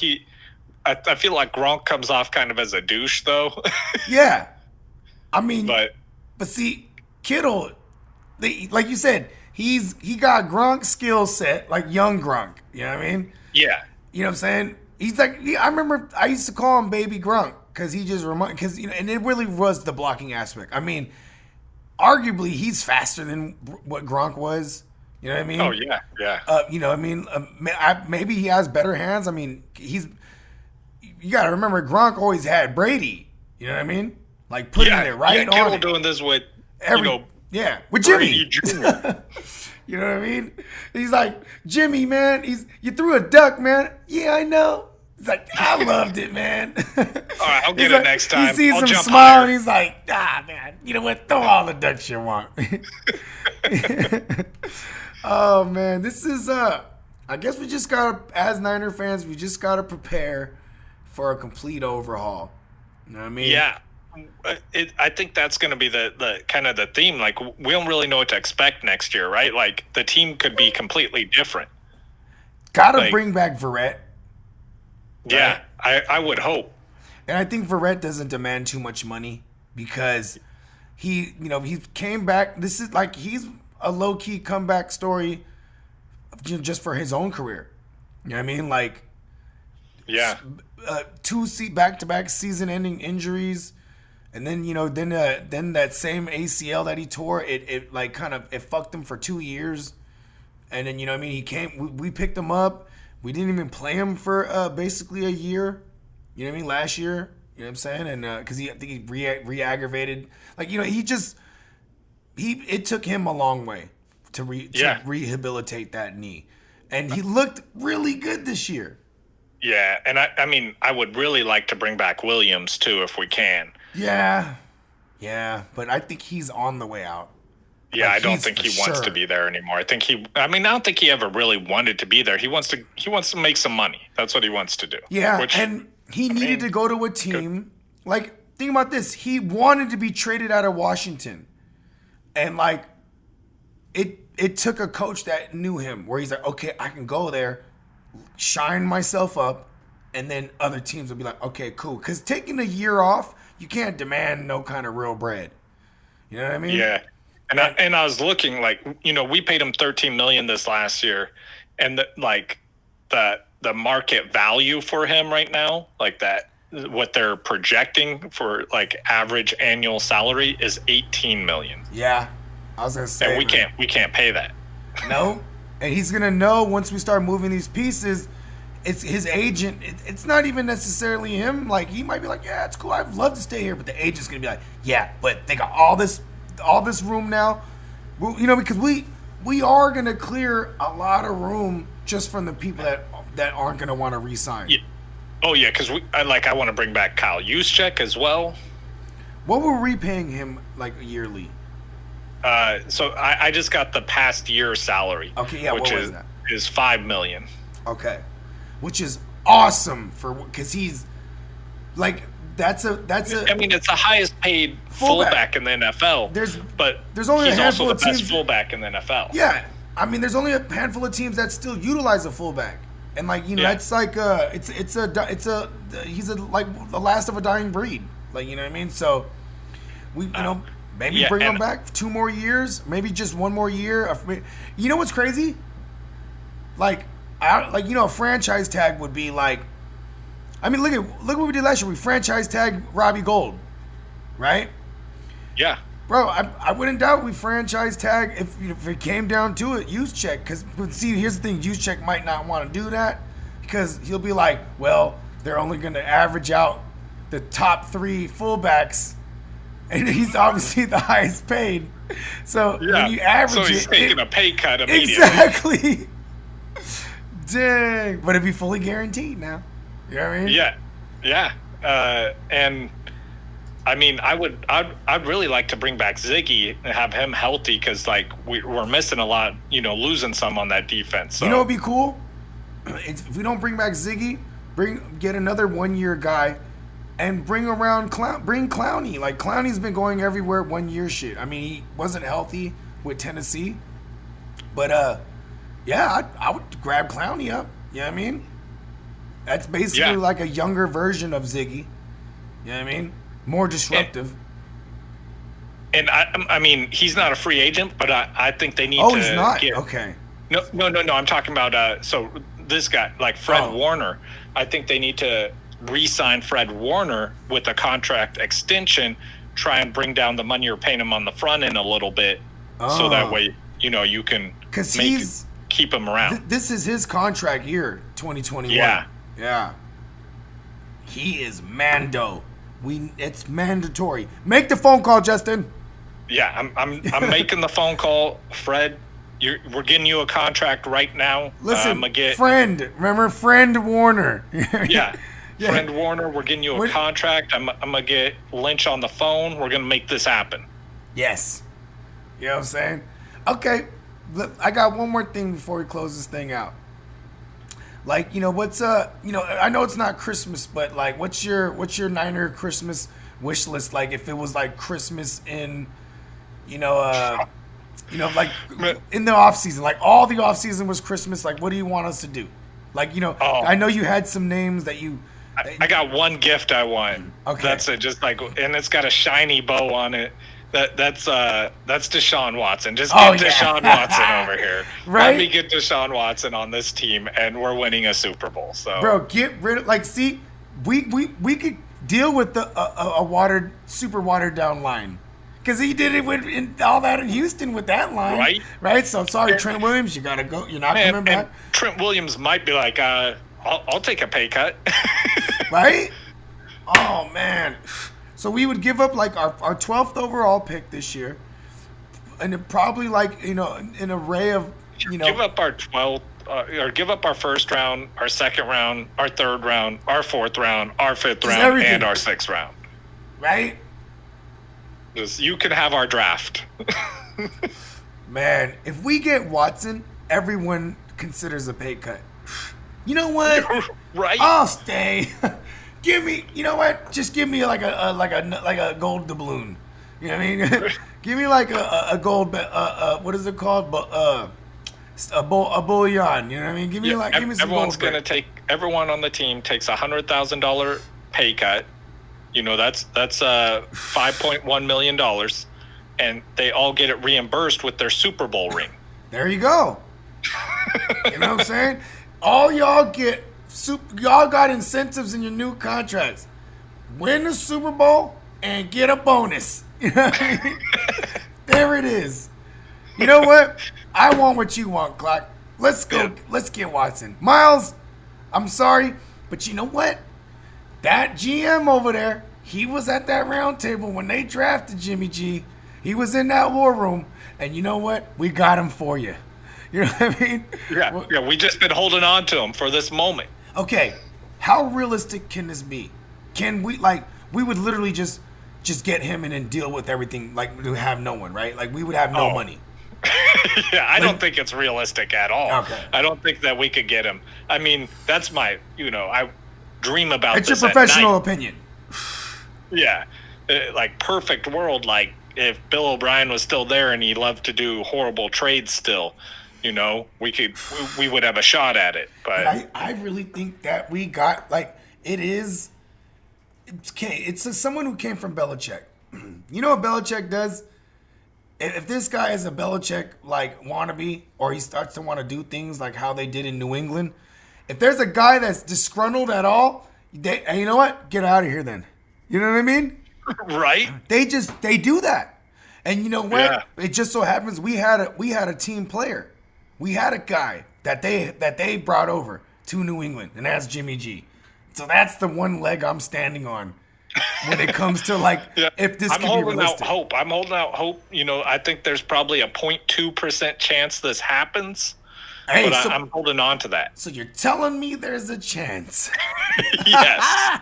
I feel like Gronk comes off kind of as a douche, though. Yeah. I mean, but see, Kittle, like you said, he got Gronk's skill set, like young Gronk. You know what I mean? Yeah. You know what I'm saying? He's like, I remember I used to call him Baby Gronk because he just and it really was the blocking aspect. I mean, arguably he's faster than what Gronk was. You know what I mean? Oh yeah, yeah. Maybe he has better hands. I mean, you got to remember Gronk always had Brady. You know what I mean? Like putting it right on. Kittle doing this with with Jimmy. Jr. You know what I mean? He's like, Jimmy, man, you threw a duck, man. Yeah, I know. He's like, I loved it, man. All right, I'll get He's it like, next time. He sees I'll him jump smile higher. and he's like, man, you know what? Throw all the ducks you want. Oh, man, this is, I guess we just got to, as Niner fans, we just got to prepare for a complete overhaul. You know what I mean? Yeah. I think that's going to be the kind of the theme. Like, we don't really know what to expect next year, right? Like, the team could be completely different. Got to Like, bring back Verrett. Yeah, I would hope. And I think Verrett doesn't demand too much money because he came back. This is like he's a low-key comeback story just for his own career. You know what I mean? Like, Yeah. two back-to-back season-ending injuries, and then then that same ACL that he tore, it like kind of it fucked him for 2 years, and then he came. We picked him up. We didn't even play him for basically a year. You know what I mean? Last year. You know what I'm saying? And because I think he re-aggravated. Like, it took him a long way to rehabilitate that knee. And he looked really good this year. Yeah, and I mean, I would really like to bring back Williams, too, if we can. Yeah. Yeah, but I think he's on the way out. Yeah, Like, I don't he's think for he wants sure. to be there anymore. I don't think he ever really wanted to be there. He wants to make some money. That's what he wants to do. Yeah, and he needed to go to a team. Like, think about this. He wanted to be traded out of Washington. And, like, it took a coach that knew him where he's like, okay, I can go there, shine myself up, and then other teams will be like, okay, cool. Because taking a year off, you can't demand no kind of real bread. You know what I mean? Yeah. And I was looking, like, we paid him $13 million this last year, and the market value for him right now, like that, what they're projecting for like average annual salary is $18 million. Yeah. I was gonna say, And we can't pay that. No. And he's gonna know once we start moving these pieces, it's his agent. It's not even necessarily him. Like, he might be like, yeah, it's cool. I'd love to stay here, but the agent's gonna be like, yeah, but they got all this room now. Because we are gonna clear a lot of room just from the people that aren't gonna want to re-sign. Yeah. Oh yeah, because I want to bring back Kyle Juszczyk as well. What were we paying him like yearly? So I just got the past year salary. Okay, yeah, which what was that? is $5 million. Okay, which is awesome because he's like that's a. I mean, it's the highest paid fullback in the NFL. There's only he's a handful also of the best teams. fullback in the NFL. Yeah, I mean, there's only a handful of teams that still utilize a fullback, and like it's like he's like the last of a dying breed. Like, you know what I mean? So we maybe bring him back for 2 more years, maybe just 1 more year. You know what's crazy? Like a franchise tag would be like. I mean, look what we did last year. We franchise tagged Robbie Gould, right? Yeah. Bro, I wouldn't doubt we franchise tag if it came down to it, Juszczyk. Because, see, here's the thing. Juszczyk might not want to do that because he'll be like, well, they're only going to average out the top 3 fullbacks, and he's obviously the highest paid. So when you average so he's taking a pay cut immediately. Exactly. Dang. But it'd be fully guaranteed now. You know what I mean? Yeah. And I mean, I'd really like to bring back Ziggy and have him healthy because like we're missing a lot, losing some on that defense. So. You know what'd be cool? If we don't bring back Ziggy, get another 1-year guy, and bring Clowney. Like, Clowney's been going everywhere 1 year shit. I mean, he wasn't healthy with Tennessee, but I would grab Clowney up. You know what I mean? That's basically like a younger version of Ziggy. You know what I mean? More disruptive. And I mean, he's not a free agent, but I think they need to. Oh, he's not? Okay. No. I'm talking about so this guy, like Fred Warner. I think they need to re-sign Fred Warner with a contract extension. Try and bring down the money you're paying him on the front end a little bit, so that way you can keep him around. This is his contract year, 2021. Yeah. He is Mando. It's mandatory. Make the phone call, Justin. Yeah, I'm making the phone call. Fred, we're getting you a contract right now. Listen, remember friend Warner? Yeah. Friend Warner, we're getting you a contract. I'm gonna get Lynch on the phone. We're gonna make this happen. Yes. You know what I'm saying? Okay. Look, I got one more thing before we close this thing out. Like, what's I know it's not Christmas, but like what's your Niner Christmas wish list like if it was like Christmas in like in the off season, like all the off season was Christmas, like what do you want us to do? Like, I know you had some names that you I got one gift I want. Okay. That's it. Just like, and it's got a shiny bow on it. That's Deshaun Watson. Just get Deshaun Watson over here. Right? Let me get Deshaun Watson on this team, and we're winning a Super Bowl. So, bro, get rid of see, we could deal with a super watered down line. Because he did it with all that in Houston with that line. Right? So, sorry, Trent Williams, you got to go. You're not coming back. And Trent Williams might be like, I'll take a pay cut. Right? Oh, man. So, we would give up, like, our 12th overall pick this year. And it probably, like, an array of, Give up our 12th, or give up our first round, our second round, our third round, our fourth round, our fifth round, everything. And our sixth round. Right? You can have our draft. Man, if we get Watson, everyone considers a pay cut. You know what? Right? I'll stay. Give me. You know what? Just give me like a gold doubloon. You know what I mean? Give me like a gold. What is it called? A bullion. You know what I mean? Give me give me some everyone's gold. Everyone on the team takes $100,000 pay cut. That's $5.1 million, and they all get it reimbursed with their Super Bowl ring. There you go. You know what I'm saying? All y'all y'all got incentives in your new contracts. Win the Super Bowl and get a bonus. You know what I mean? There it is. You know what? I want what you want, Clock. Let's go. Yeah. Let's get Watson. Miles, I'm sorry, but you know what? That GM over there, he was at that round table when they drafted Jimmy G. He was in that war room, and you know what? We got him for you. You know what I mean? Yeah, we just been holding on to him for this moment. Okay, how realistic can this be? Can we, we would literally just get him and then deal with everything, like we have no one, right? Like we would have no money. Yeah, I don't think it's realistic at all. Okay. I don't think that we could get him. I mean, that's my, I dream about it's this your professional opinion. Yeah. Like, perfect world, like, if Bill O'Brien was still there and he loved to do horrible trades still, we would have a shot at it. But I really think that we got, it's someone who came from Belichick. You know what Belichick does? If this guy is a Belichick, wannabe, or he starts to want to do things like how they did in New England, if there's a guy that's disgruntled at all, and you know what? Get out of here then. You know what I mean? Right? They do that. And you know what? Yeah. It just so happens we had a team player. We had a guy that they brought over to New England, and that's Jimmy G. So that's the one leg I'm standing on when it comes to if this could be realistic. I'm holding out hope. I think there's probably a 0.2% chance this happens. Hey, but I'm holding on to that. So you're telling me there's a chance? Yes.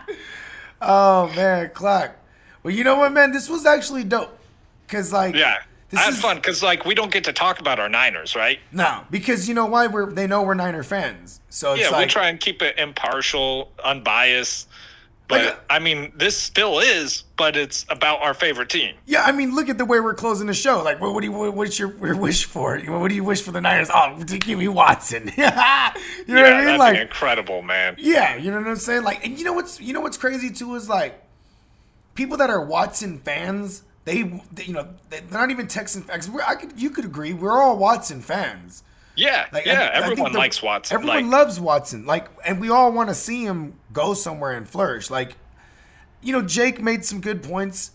Oh man, Clock. Well, you know what, man? This was actually dope. Cause I had fun because we don't get to talk about our Niners, right? No, because you know why? They know we're Niner fans. So it's we try and keep it impartial, unbiased. But this still is, but it's about our favorite team. Yeah, I mean, look at the way we're closing the show. Like, what's your wish for? What do you wish for the Niners? Oh, give me Watson. You know what I mean? That'd be incredible, man. Yeah, you know what I'm saying? And you know what's crazy too is people that are Watson fans. They're not even Texan fans. You could agree. We're all Watson fans. Yeah, everyone likes Watson. Everyone loves Watson. And we all want to see him go somewhere and flourish. Jake made some good points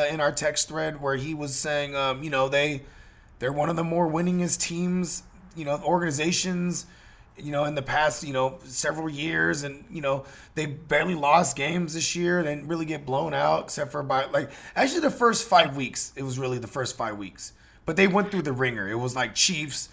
in our text thread where he was saying, they're one of the more winningest teams, organizations, in the past, several years, and they barely lost games this year. They didn't really get blown out except for actually the first 5 weeks. It was really the first 5 weeks. But they went through the ringer. It was like Chiefs,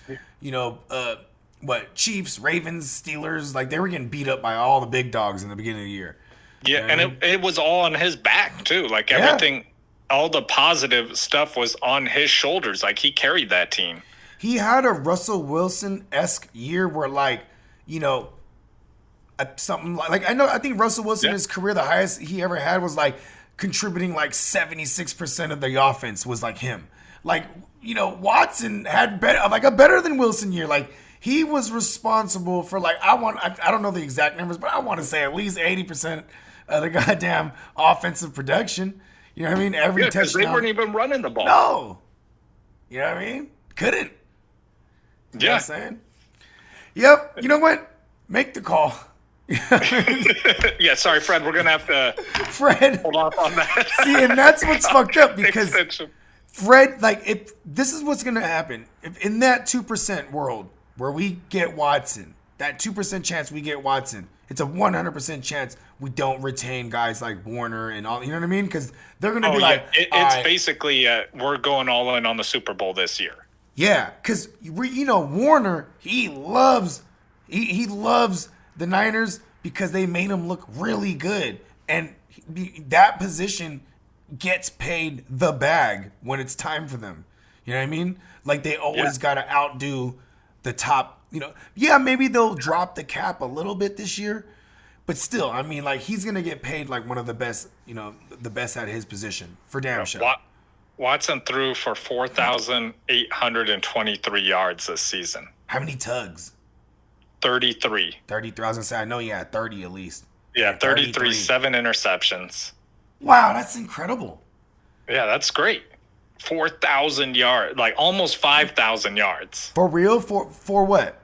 Chiefs, Ravens, Steelers. Like, they were getting beat up by all the big dogs in the beginning of the year. Yeah, and it was all on his back, too. Like, everything, all the positive stuff was on his shoulders. Like, he carried that team. He had a Russell Wilson-esque year where, something like I think Russell Wilson in his career, the highest he ever had was like contributing like 76% of the offense was like him. Like, Watson had a better than Wilson year. Like, he was responsible for I don't know the exact numbers, but I want to say at least 80% of the goddamn offensive production. You know what I mean? Every touchdown. They weren't even running the ball. No. You know what I mean? Couldn't. You know what I'm saying? Yep. You know what? Make the call. Yeah, sorry, Fred. We're gonna have to hold off on that. See, and that's what's fucked up because Fred, if this is what's gonna happen, if in that 2% world where we get Watson, that 2% chance we get Watson, it's a 100% chance we don't retain guys like Warner and all. You know what I mean? Because they're gonna be it's basically we're going all in on the Super Bowl this year. Yeah, because Warner, he loves the Niners because they made him look really good. And that position gets paid the bag when it's time for them. You know what I mean? Like, they always got to outdo the top, Yeah, maybe they'll drop the cap a little bit this year. But still, I mean, he's going to get paid like one of the best, the best at his position for damn sure. Watson threw for 4,823 yards this season. How many tugs? 33. 33. I was going to say, I know you had 30 at least. Yeah, 33, 7 interceptions. Wow, that's incredible. Yeah, that's great. 4,000 yards, almost 5,000 yards. For real? For what?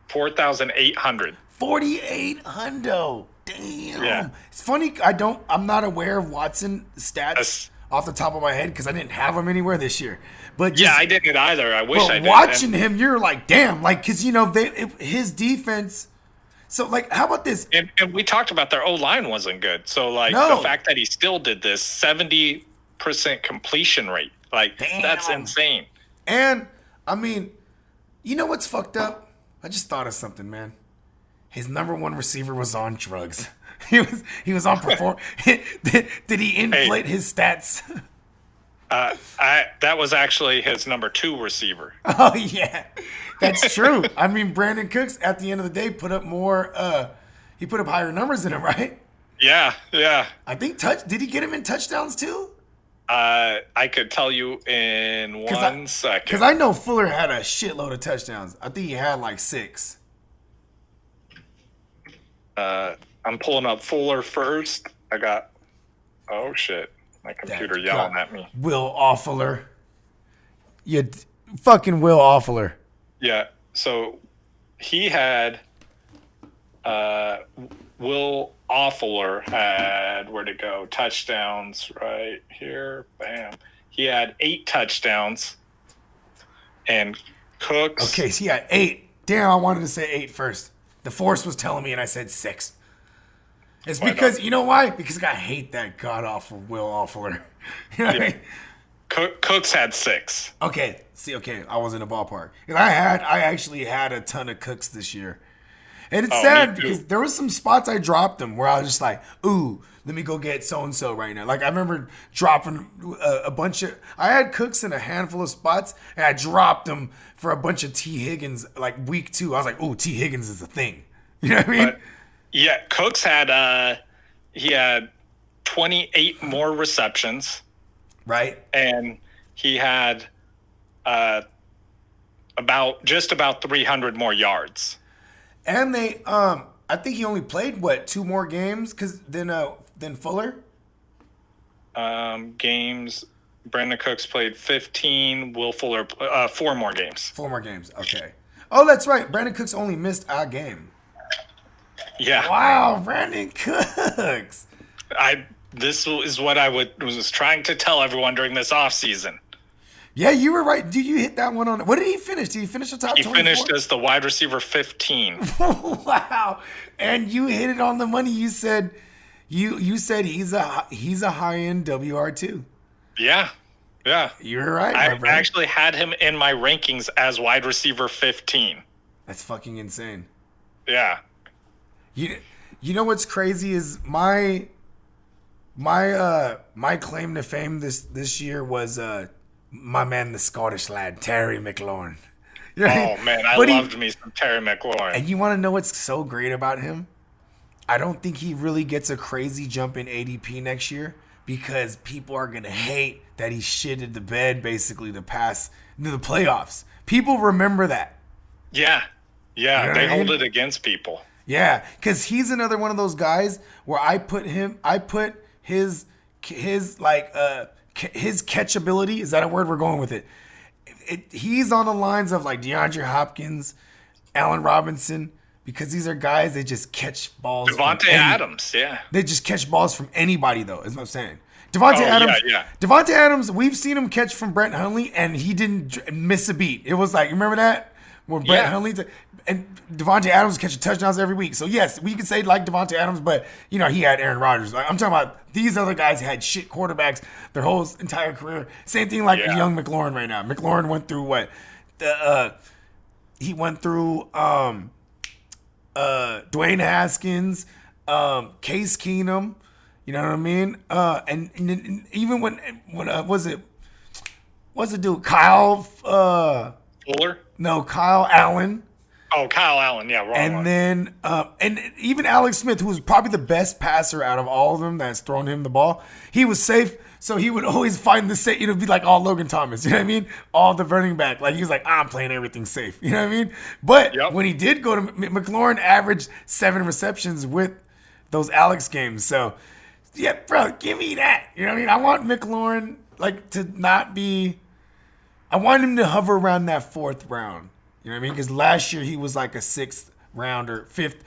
4,800. 4,800. Damn. Yeah. It's funny, I'm not aware of Watson stats off the top of my head because I didn't have him anywhere this year. But I didn't either. I wish I did. Watching him, you're like, damn, because his defense. So how about this? And we talked about their O-line wasn't good. So No. the fact that he still did this 70% completion rate, damn. That's insane. And I mean, you know what's fucked up? I just thought of something, man. His number one receiver was on drugs. He was on perform. Did he inflate his stats? That was actually his number 2 receiver. Oh yeah, that's true. I mean, Brandon Cooks at the end of the day put up more. He put up higher numbers than him, right? Yeah. I think Did he get him in touchdowns too? I could tell you in 1 second. Because I know Fuller had a shitload of touchdowns. I think he had 6. I'm pulling up Fuller first. I got. Oh shit! My computer yelling at me. Will Offler. You fucking Will Offler. Yeah. So he had. Will Offler had, where'd it go? Touchdowns right here. Bam. He had 8 touchdowns. And Cooks. Okay, so he had 8. Damn, I wanted to say 8 first. The force was telling me, and I said 6. It's because, you know why? Because I hate that god-awful Will Offler. You know what I mean? Cooks had 6. Okay, I was in the ballpark. And I actually had a ton of Cooks this year. And it's sad because there was some spots I dropped them where I was just like, ooh, let me go get so-and-so right now. I remember dropping a bunch of... I had Cooks in a handful of spots, and I dropped them for a bunch of T. Higgins, week 2. I was like, ooh, T. Higgins is a thing. You know what I mean? But, yeah, Cooks had... he had 28 more receptions. Right. And he had just about 300 more yards. And they, I think he only played 2 more games than Fuller. Games. Brandon Cooks played 15. Will Fuller 4 more games. 4 more games. Okay. Oh, that's right. Brandon Cooks only missed a game. Yeah. Wow, Brandon Cooks. This is what I was trying to tell everyone during this offseason. Yeah, you were right. Did you hit that one on? What did he finish? Did he finish the top 24? He finished as the wide receiver 15. Wow. And you hit it on the money. You said he's a high-end WR2. Yeah. Yeah. You're right, I my brother. actually had him in my rankings as wide receiver 15. That's fucking insane. Yeah. You know what's crazy is my claim to fame this year was my man, the Scottish lad, Terry McLaurin. You know? Oh, man, I But loved me some Terry McLaurin. And you want to know what's so great about him? I don't think he really gets a crazy jump in ADP next year because people are going to hate that he shitted the bed basically the playoffs. People remember that. Yeah. Yeah, You know they what I mean? hold it against people. Yeah, because he's another one of those guys where I put his catchability. Is that a word? We're going with it. He's on the lines of like DeAndre Hopkins, Allen Robinson, because these are guys that just catch balls. Devontae Adams, yeah. They just catch balls from anybody, though, is what I'm saying. Devontae Adams, yeah. Devontae Adams, we've seen him catch from Brett Hundley, and he didn't miss a beat. It was like, you remember that? When Brett Hundley and Devontae Adams catching touchdowns every week. So, yes, we could say like Devontae Adams, but, you know, he had Aaron Rodgers. Like, I'm talking about these other guys had shit quarterbacks their whole entire career. Same thing like a young McLaurin right now. McLaurin went through what? He went through Dwayne Haskins, Case Keenum, you know what I mean? And even when what's the dude? Kyle Fuller? No, Kyle Allen. Oh, Kyle Allen, yeah, wrong And one. then and even Alex Smith, who was probably the best passer out of all of them that's thrown him the ball, he was safe. So he would always find the safe, you know, be like all Logan Thomas, you know what I mean? All the running back. Like, he was like, I'm playing everything safe, you know what I mean? But when he did go to McLaurin, averaged 7 receptions with those Alex games. So, yeah, bro, give me that. You know what I mean? I want McLaurin, like, to not be, I want him to hover around that 4th round. You know what I mean? Because last year he was like a 6th round or 5th.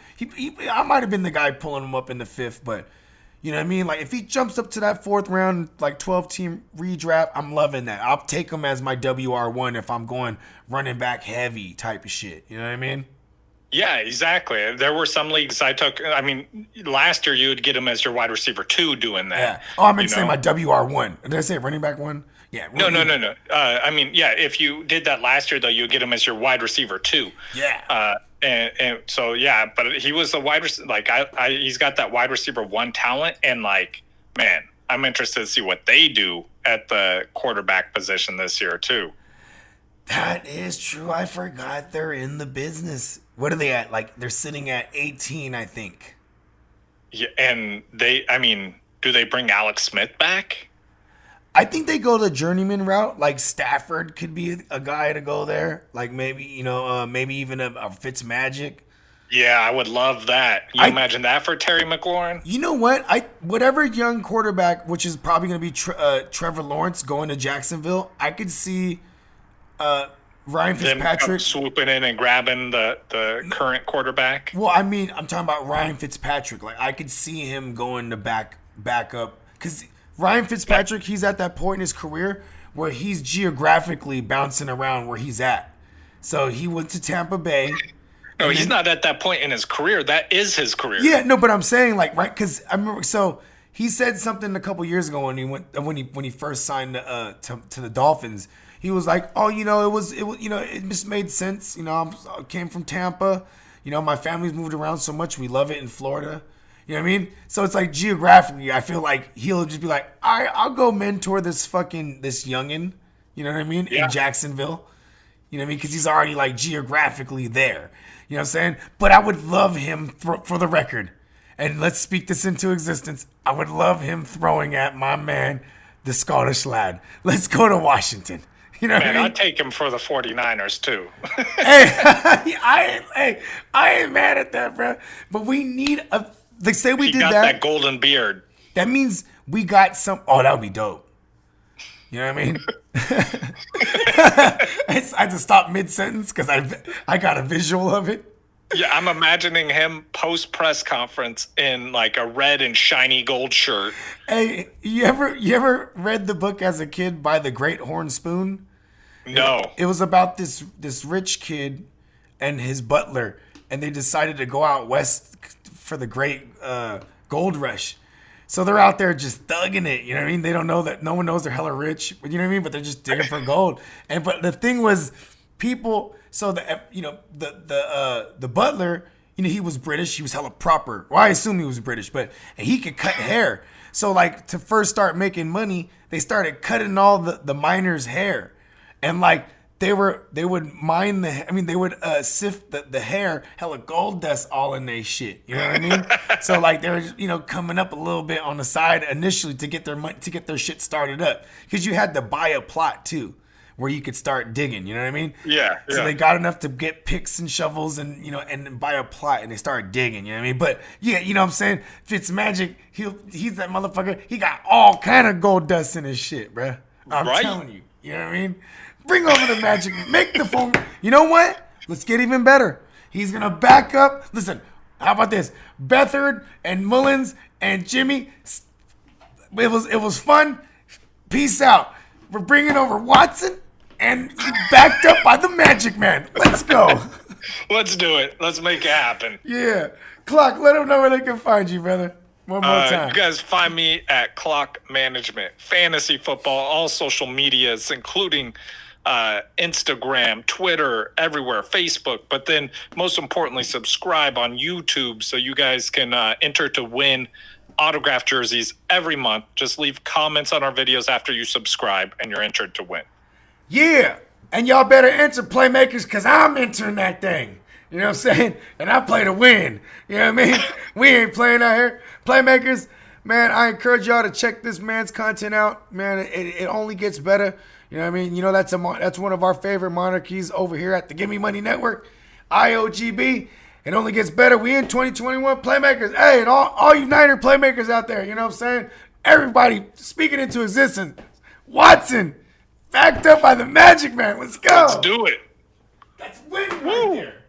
I might have been the guy pulling him up in the 5th, but you know what I mean? Like, if he jumps up to that 4th round, like 12-team redraft, I'm loving that. I'll take him as my WR1 if I'm going running back heavy type of shit. You know what I mean? Yeah, exactly. There were some leagues I took. I mean, last year you would get him as your wide receiver 2 doing that. Yeah. Oh, I meant to say my WR1. Did I say running back 1? Yeah. No. I mean, yeah, if you did that last year, though, you would get him as your wide receiver 2. Yeah. And so, yeah, but he was a wide receiver. Like, he's got that wide receiver 1 talent. And, like, man, I'm interested to see what they do at the quarterback position this year, too. That is true. I forgot they're in the business. What are they at? Like, they're sitting at 18, I think. Yeah, and do they bring Alex Smith back? I think they go the journeyman route. Like, Stafford could be a guy to go there. Like, maybe, maybe even a Fitzmagic. Yeah, I would love that. You imagine that for Terry McLaurin? You know what? Whatever young quarterback, which is probably going to be Trevor Lawrence going to Jacksonville, I could see Ryan Fitzpatrick them swooping in and grabbing the current quarterback. Well, I mean, I'm talking about Ryan Fitzpatrick. Like, I could see him going to back up because Ryan Fitzpatrick, he's at that point in his career where he's geographically bouncing around where he's at. So he went to Tampa Bay. No, he's not at that point in his career. That is his career. Yeah, no, but I'm saying, like, right, because I remember. So he said something a couple years ago when he first signed to the Dolphins. He was like, oh, it just made sense. I came from Tampa. My family's moved around so much. We love it in Florida. You know what I mean? So it's like geographically, I feel like he'll just be like, all right, I'll go mentor this youngin'. You know what I mean? Yeah. In Jacksonville. You know what I mean? Because he's already like geographically there. You know what I'm saying? But I would love him for the record. And let's speak this into existence. I would love him throwing at my man, the Scottish lad. Let's go to Washington. You know what I mean? I'd take him for the 49ers, too. I ain't mad at that, bro. But we need they say we did got that. that golden beard. That means we got some. Oh, that would be dope. You know what I mean? I had to stop mid-sentence because I got a visual of it. Yeah, I'm imagining him post-press conference in like a red and shiny gold shirt. Hey, you ever read the book as a kid by The Great Horn Spoon? No. It was about this rich kid and his butler, and they decided to go out west for the great gold rush. So they're out there just thugging it, you know what I mean? They don't know that no one knows they're hella rich, you know what I mean? But they're just digging for gold. But the thing was, people. So the butler, he was British. He was hella proper. Well, I assume he was British, but he could cut hair. So like to first start making money, they started cutting all the miners' hair, and like they would mine they would sift the hair, hella gold dust all in their shit. You know what I mean? So like they were coming up a little bit on the side initially to get their money, to get their shit started up, because you had to buy a plot too, where you could start digging, you know what I mean? Yeah. So they got enough to get picks and shovels and and buy a plot, and they started digging, you know what I mean? But yeah, you know what I'm saying? Fitzmagic, he's that motherfucker. He got all kind of gold dust in his shit, bruh. I'm telling you, you know what I mean? Bring over the magic, make the phone. You know what? Let's get even better. He's gonna back up. Listen, how about this? Beathard and Mullins and Jimmy. It was fun. Peace out. We're bringing over Watson. And backed up by the Magic Man. Let's go. Let's do it. Let's make it happen. Yeah. Clock, let them know where they can find you, brother. One more time. You guys find me at Clock Management, Fantasy Football, all social medias, including Instagram, Twitter, everywhere, Facebook. But then, most importantly, subscribe on YouTube so you guys can enter to win autographed jerseys every month. Just leave comments on our videos after you subscribe, and you're entered to win. Yeah, and y'all better enter Playmakers, because I'm entering that thing. You know what I'm saying? And I play to win. You know what I mean? We ain't playing out here. Playmakers, man, I encourage y'all to check this man's content out. Man, it only gets better. You know what I mean? That's one of our favorite monarchies over here at the Gimme Money Network, IOGB. It only gets better. We in 2021 Playmakers. Hey, and all you Niner Playmakers out there, you know what I'm saying? Everybody speaking into existence. Watson. Backed up by the Magic Man. Let's go. Let's do it. That's winning right there.